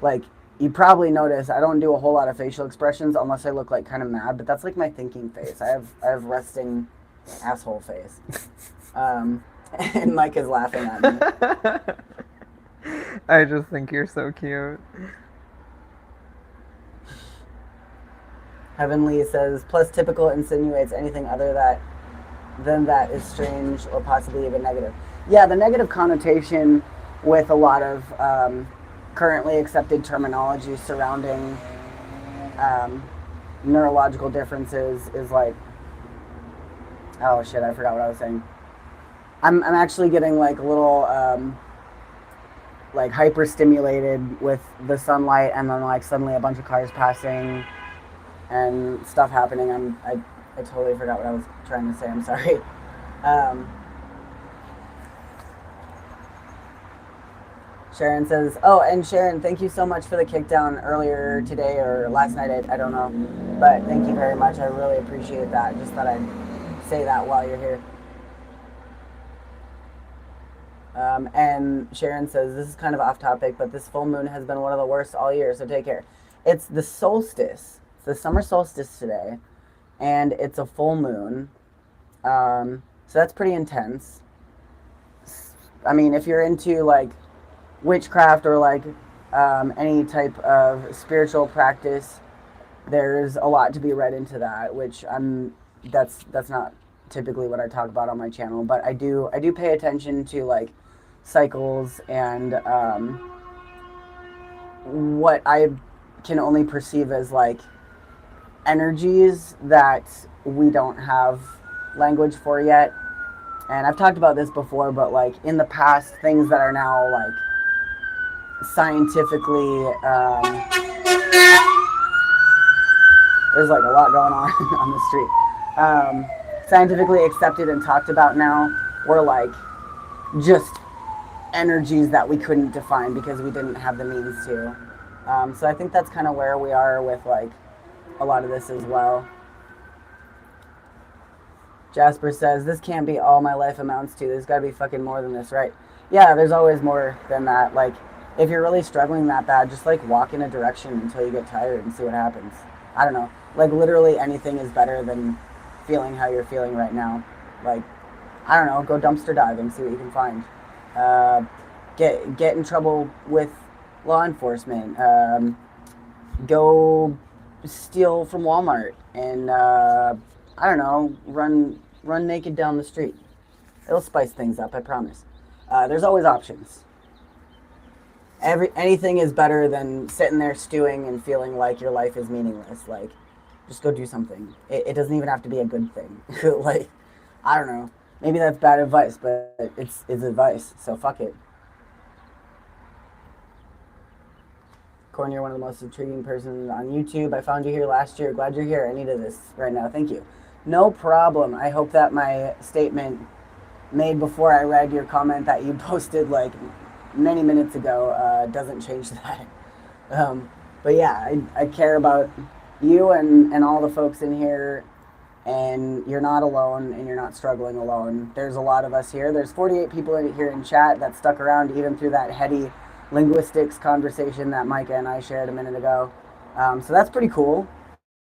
like. You probably notice I don't do a whole lot of facial expressions unless I look like kind of mad, but that's like my thinking face. I have resting asshole face. And Mike is laughing at me. I just think you're so cute. Heavenly says, plus typical insinuates anything other than that is strange or possibly even negative. Yeah, the negative connotation with a lot of currently accepted terminology surrounding neurological differences is like, oh shit, I forgot what I was saying. I'm actually getting like a little like hyper stimulated with the sunlight, and then like suddenly a bunch of cars passing and stuff happening. I totally forgot what I was trying to say. I'm sorry. Sharon says, oh, and Sharon, thank you so much for the kickdown earlier today or last night. I don't know. But thank you very much. I really appreciate that. Just thought I'd say that while you're here. And Sharon says, this is kind of off topic, but this full moon has been one of the worst all year, so take care. It's the solstice. It's the summer solstice today, and it's a full moon. So that's pretty intense. I mean, if you're into like witchcraft or like any type of spiritual practice, there's a lot to be read into that, which that's not typically what I talk about on my channel, but I do pay attention to like cycles and what I can only perceive as like energies that we don't have language for yet. And I've talked about this before, but like in the past, things that are now like scientifically there's like a lot going on on the street. Scientifically accepted and talked about now were like just energies that we couldn't define because we didn't have the means to. So I think that's kind of where we are with like a lot of this as well. Jasper says, this can't be all my life amounts to. There's got to be fucking more than this, right? Yeah, there's always more than that. Like, if you're really struggling that bad, just like walk in a direction until you get tired and see what happens. I don't know. Like, literally anything is better than feeling how you're feeling right now. Like, I don't know, go dumpster diving, see what you can find. Get in trouble with law enforcement. Go steal from Walmart and I don't know, run naked down the street. It'll spice things up, I promise. There's always options. Anything is better than sitting there stewing and feeling like your life is meaningless. Like, just go do something. It doesn't even have to be a good thing. Like, I don't know. Maybe that's bad advice, but it's advice, so fuck it. Corn, you're one of the most intriguing persons on YouTube. I found you here last year. Glad you're here. I needed this right now. Thank you. No problem. I hope that my statement made before I read your comment that you posted like many minutes ago doesn't change that. But yeah, I care about you and all the folks in here, and you're not alone and you're not struggling alone. There's a lot of us here. There's 48 people here in chat that stuck around even through that heady linguistics conversation that Micah and I shared a minute ago. So that's pretty cool.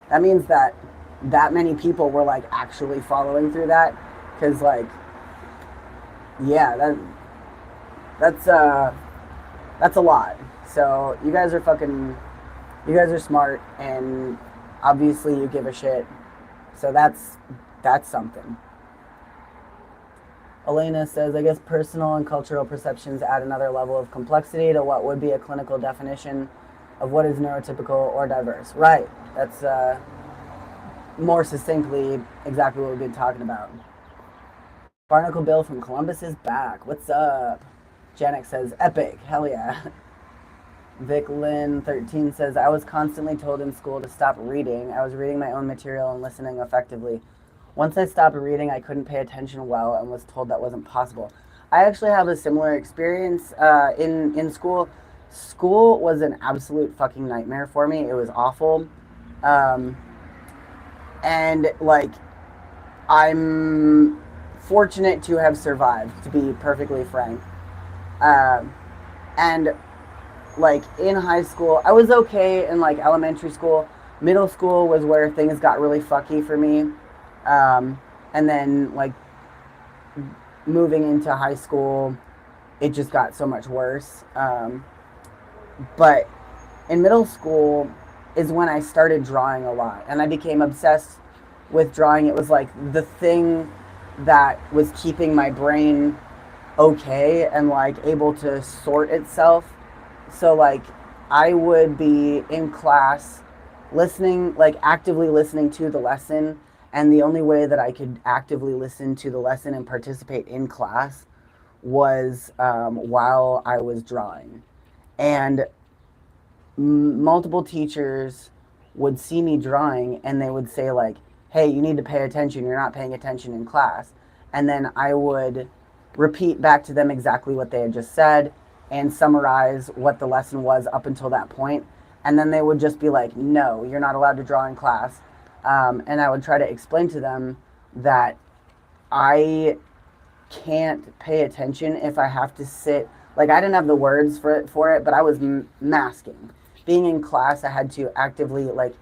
That means that many people were like actually following through that, because like, yeah, that's a lot. So you guys are smart, and obviously you give a shit. So that's something. Elena says, I guess personal and cultural perceptions add another level of complexity to what would be a clinical definition of what is neurotypical or diverse. Right. That's more succinctly exactly what we've been talking about. Barnacle Bill from Columbus is back. What's up? Janek says, epic. Hell yeah. Vic Lynn 13 says, I was constantly told in school to stop reading. I was reading my own material and listening effectively. Once I stopped reading, I couldn't pay attention well and was told that wasn't possible. I actually have a similar experience in school. School was an absolute fucking nightmare for me. It was awful. And like, I'm fortunate to have survived, to be perfectly frank. And like in high school, I was okay in like elementary school. Middle school was where things got really fucky for me. And then like moving into high school, it just got so much worse. But in middle school is when I started drawing a lot, and I became obsessed with drawing. It was like the thing that was keeping my brain okay and like able to sort itself. So like I would be in class listening, like actively listening to the lesson, and the only way that I could actively listen to the lesson and participate in class was while I was drawing. And multiple teachers would see me drawing and they would say like, hey, you need to pay attention, you're not paying attention in class. And then I would repeat back to them exactly what they had just said and summarize what the lesson was up until that point. And then they would just be like, no, you're not allowed to draw in class. And I would try to explain to them that I can't pay attention if I have to sit. Like I didn't have the words for it, but I was masking. Being in class, I had to actively, like,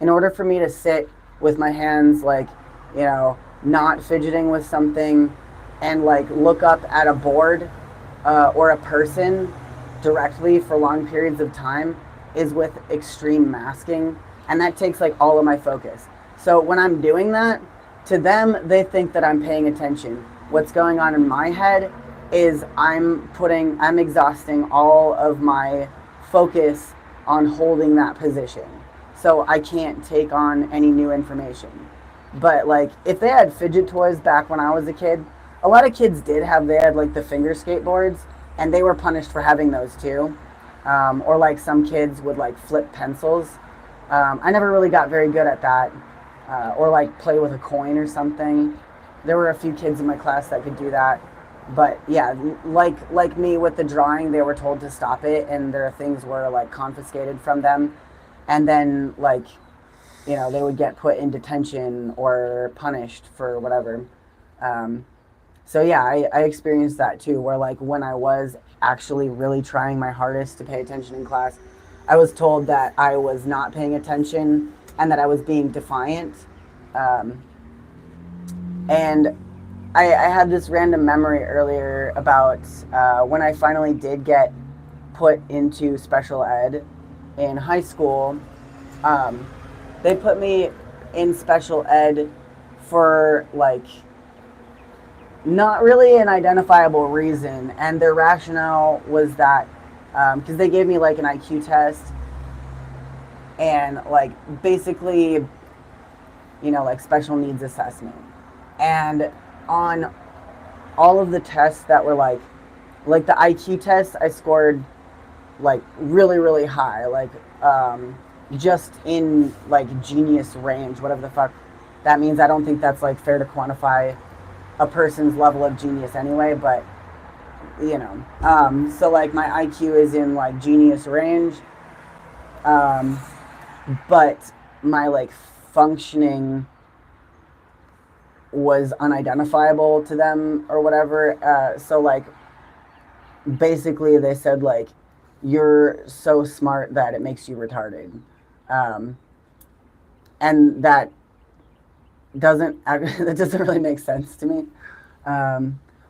in order for me to sit with my hands, like, you know, not fidgeting with something and like look up at a board or a person directly for long periods of time is with extreme masking. And that takes like all of my focus. So when I'm doing that, to them, they think that I'm paying attention. What's going on in my head is I'm exhausting all of my focus on holding that position. So I can't take on any new information. But like if they had fidget toys back when I was a kid, a lot of kids they had like the finger skateboards and they were punished for having those too. Or like some kids would like flip pencils. I never really got very good at that. Or like play with a coin or something. There were a few kids in my class that could do that. But yeah, like me with the drawing, they were told to stop it, and their things were like confiscated from them, and then like, you know, they would get put in detention or punished for whatever. So yeah, I experienced that too, where like when I was actually really trying my hardest to pay attention in class, I was told that I was not paying attention and that I was being defiant. And I had this random memory earlier about when I finally did get put into special ed in high school. They put me in special ed for like not really an identifiable reason, and their rationale was that because they gave me like an IQ test and like basically, you know, like special needs assessment. And on all of the tests that were like the IQ test, I scored like really, really high, like just in like genius range, whatever the fuck that means. I don't think that's like fair to quantify a person's level of genius anyway, but you know, so like my IQ is in like genius range, but my like functioning was unidentifiable to them or whatever. So like basically they said like, you're so smart that it makes you retarded. And that doesn't really make sense to me.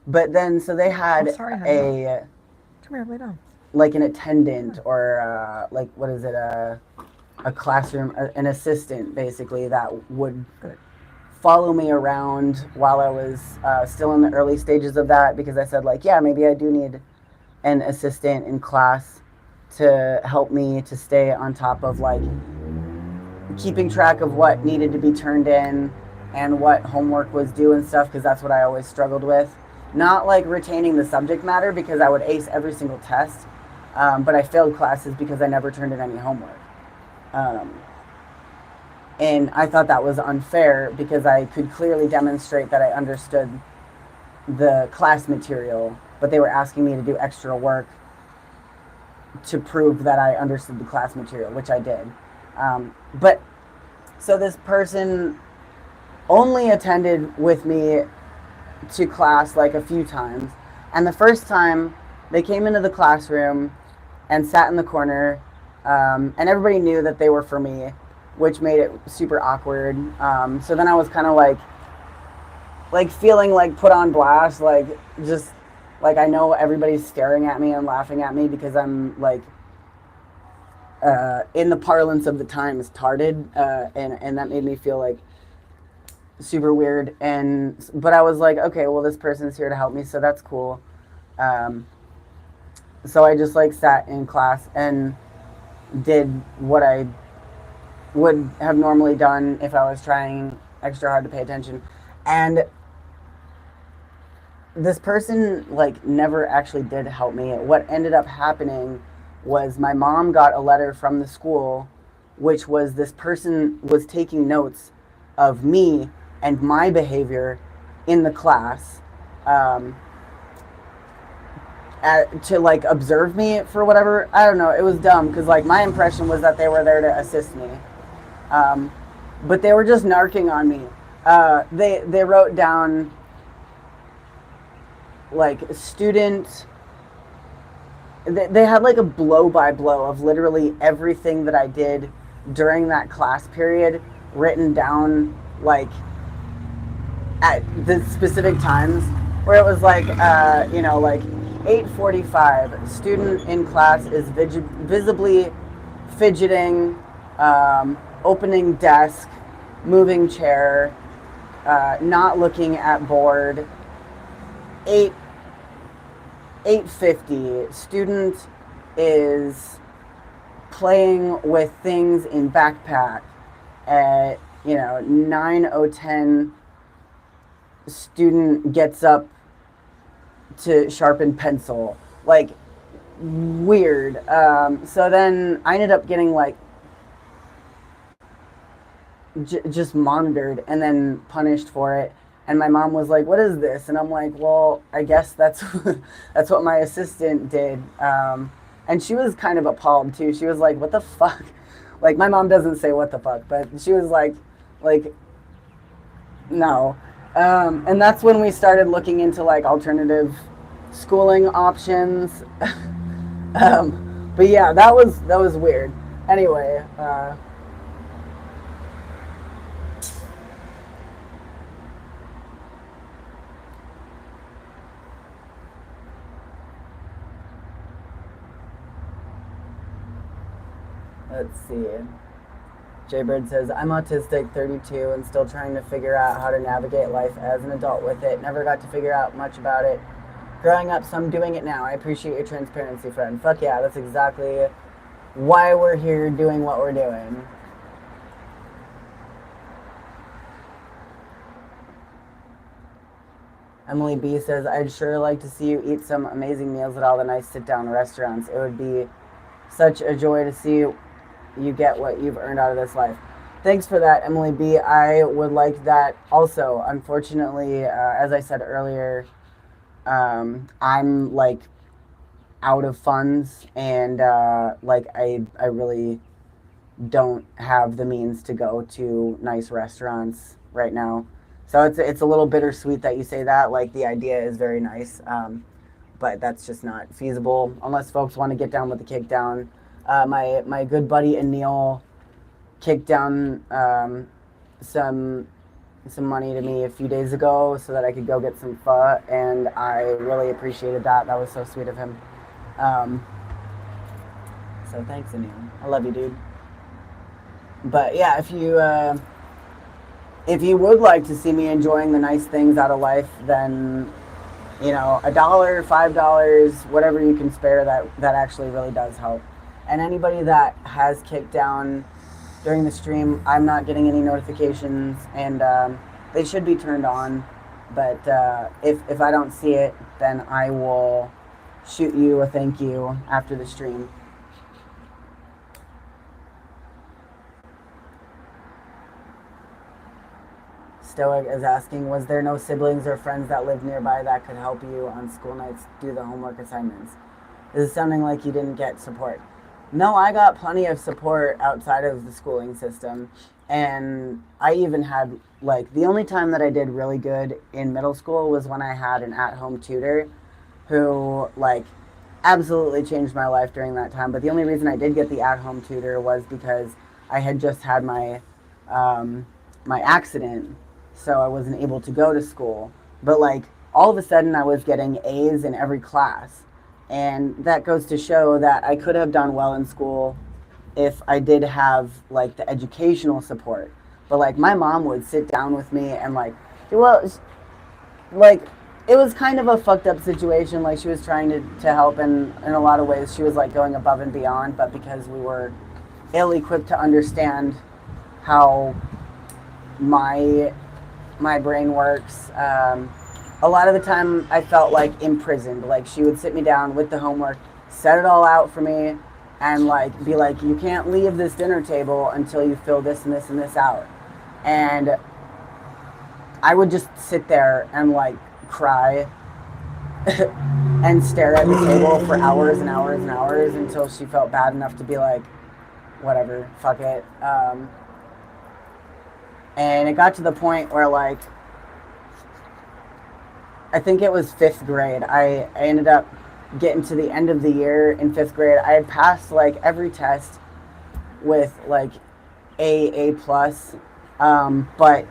But then, so they had Come here, lay down. Like an attendant or like, what is it? A classroom, an assistant basically that would follow me around while I was still in the early stages of that, because I said like, yeah, maybe I do need an assistant in class to help me to stay on top of like keeping track of what needed to be turned in and what homework was due and stuff, because that's what I always struggled with. Not like retaining the subject matter, because I would ace every single test, but I failed classes because I never turned in any homework. And I thought that was unfair because I could clearly demonstrate that I understood the class material, but they were asking me to do extra work to prove that I understood the class material, which I did. But so this person only attended with me to class like a few times. And the first time they came into the classroom and sat in the corner, and everybody knew that they were for me, which made it super awkward. So then I was kind of like feeling like put on blast, like just like I know everybody's staring at me and laughing at me because I'm like in the parlance of the times tarded, and that made me feel like super weird. And but I was like, okay, well this person's here to help me, so that's cool. Um, so I just like sat in class and did what I would have normally done if I was trying extra hard to pay attention. And this person like never actually did help me. What ended up happening was my mom got a letter from the school, which was this person was taking notes of me and my behavior in the class, um, to like observe me for whatever. I don't know. It was dumb because like my impression was that they were there to assist me, um, but they were just narking on me. They wrote down like student. They had like a blow by blow of literally everything that I did during that class period written down like at the specific times where it was like like 8:45 student in class is visibly fidgeting, opening desk, moving chair, not looking at board. 8:50 student is playing with things in backpack. At 9:10 student gets up to sharpen pencil. Like weird. So then I ended up getting like just monitored and then punished for it. And my mom was like, "What is this?" And I'm like, "Well, I guess that's that's what my assistant did." And she was kind of appalled too. She was like, "What the fuck?" Like my mom doesn't say "what the fuck," but she was like, no. And that's when we started looking into like alternative schooling options. But yeah, that was weird. Anyway. Let's see. Jaybird says, I'm autistic, 32, and still trying to figure out how to navigate life as an adult with it. Never got to figure out much about it growing up, so I'm doing it now. I appreciate your transparency, friend. Fuck yeah, that's exactly why we're here doing what we're doing. Emily B says, I'd sure like to see you eat some amazing meals at all the nice sit-down restaurants. It would be such a joy to see you get what you've earned out of this life. Thanks for that, Emily B. I would like that also. Unfortunately, as I said earlier, I'm like out of funds, and like I really don't have the means to go to nice restaurants right now. So it's a little bittersweet that you say that. Like the idea is very nice, but that's just not feasible unless folks want to get down with the kick down. My good buddy Anil kicked down some money to me a few days ago so that I could go get some pho, and I really appreciated that. That was so sweet of him. So thanks, Anil. I love you, dude. But yeah, if you would like to see me enjoying the nice things out of life, then $1, $5, whatever you can spare, that actually really does help. And anybody that has kicked down during the stream, I'm not getting any notifications, and they should be turned on. But if I don't see it, then I will shoot you a thank you after the stream. Stoic is asking, was there no siblings or friends that lived nearby that could help you on school nights do the homework assignments? This is sounding like you didn't get support. No, I got plenty of support outside of the schooling system. And I even had, like, the only time that I did really good in middle school was when I had an at-home tutor who, like, absolutely changed my life during that time. But the only reason I did get the at-home tutor was because I had just had my accident, so I wasn't able to go to school. But, like, all of a sudden I was getting A's in every class. And that goes to show that I could have done well in school if I did have, like, the educational support. But, like, my mom would sit down with me and, like, well, like, it was kind of a fucked up situation. Like, she was trying to help in a lot of ways. She was, like, going above and beyond, but because we were ill equipped to understand how my my brain works, a lot of the time I felt like imprisoned. Like, she would sit me down with the homework, set it all out for me, and, like, be like, you can't leave this dinner table until you fill this and this and this out. And I would just sit there and, like, cry and stare at the table for hours and hours and hours until she felt bad enough to be like, whatever, fuck it. And it got to the point where, like, I think it was fifth grade. I ended up getting to the end of the year in fifth grade. I had passed, like, every test with, like, A plus, but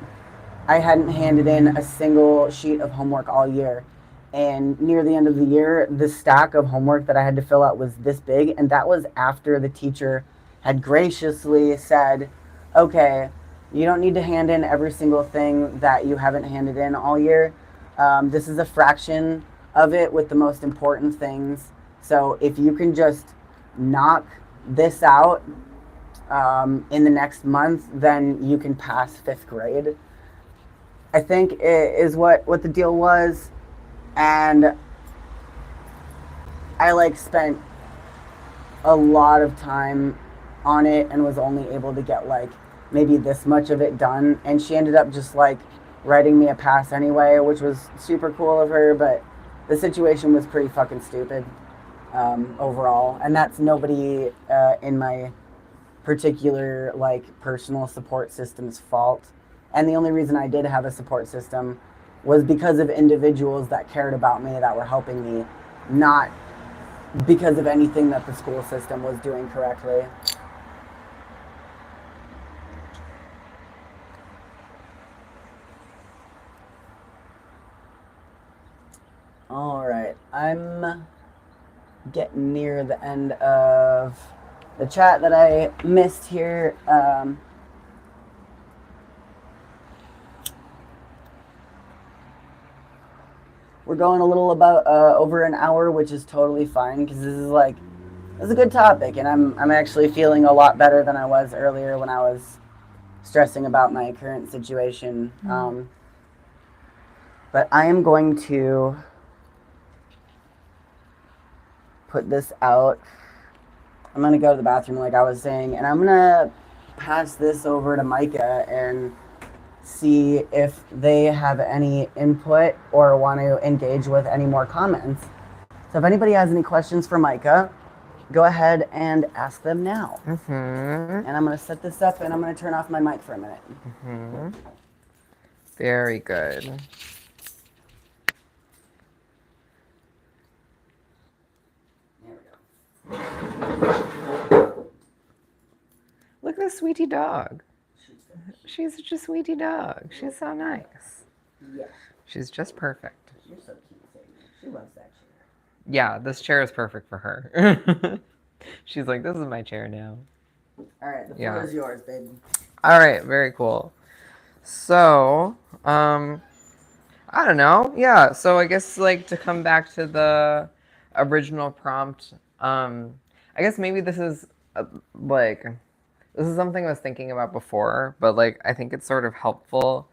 I hadn't handed in a single sheet of homework all year. And near the end of the year, the stack of homework that I had to fill out was this big, and that was after the teacher had graciously said, okay, you don't need to hand in every single thing that you haven't handed in all year. This is a fraction of it with the most important things. So if you can just knock this out in the next month, then you can pass fifth grade. I think is what the deal was. And I, like, spent a lot of time on it and was only able to get, like, maybe this much of it done. And she ended up just, like, writing me a pass anyway, which was super cool of her. But the situation was pretty fucking stupid overall. And that's nobody in my particular, like, personal support system's fault. And the only reason I did have a support system was because of individuals that cared about me, that were helping me, not because of anything that the school system was doing correctly. All right, I'm getting near the end of the chat that I missed here. We're going a little about over an hour, which is totally fine because this is a good topic, and I'm actually feeling a lot better than I was earlier when I was stressing about my current situation. But I am going to put this out. I'm going to go to the bathroom, like I was saying, and I'm going to pass this over to Micah and see if they have any input or want to engage with any more comments. So if anybody has any questions for Micah, go ahead and ask them now. And I'm going to set this up and I'm going to turn off my mic for a minute. Very good. Look at this sweetie dog. She's such a sweetie dog. She's so nice. Yeah. She's just perfect. You're so cute, Sadie. She loves that chair. Yeah, this chair is perfect for her. She's like, this is my chair now. All right, the floor is yours, baby. All right, very cool. So, I don't know. Yeah, so I guess, like, to come back to the original prompt, I guess maybe this is, this is something I was thinking about before, but, like, I think it's sort of helpful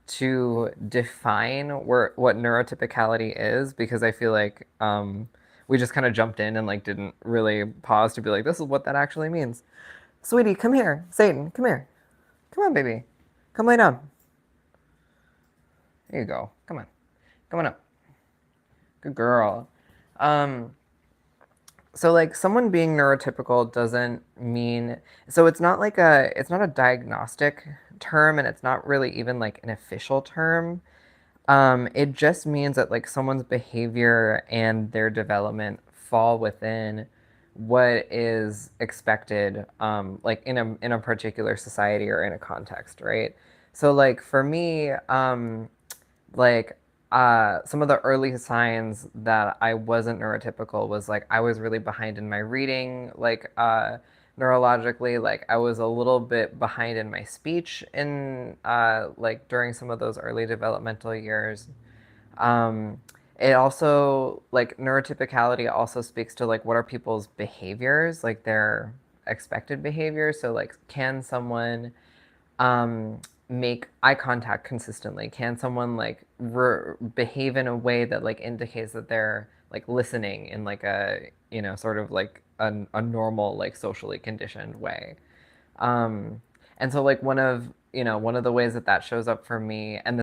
to define what neurotypicality is, because I feel like we just kind of jumped in and, like, didn't really pause to be like, this is what that actually means. Sweetie, come here. Satan, come here. Come on, baby. Come lay down. There you go. Come on. Come on up. Good girl. So like someone being neurotypical doesn't mean, so it's not a diagnostic term, and it's not really even like an official term. It just means that like someone's behavior and their development fall within what is expected, like in a particular society or in a context, right? So like for me, like some of the early signs that I wasn't neurotypical was like I was really behind in my reading, like neurologically, like I was a little bit behind in my speech in like during some of those early developmental years. Um, it also like neurotypicality also speaks to like what are people's behaviors, like their expected behaviors. So like can someone um, make eye contact consistently? Can someone like behave in a way that like indicates that they're like listening in like a sort of like a normal like socially conditioned way? Um, and so like one of the ways that that shows up for me, and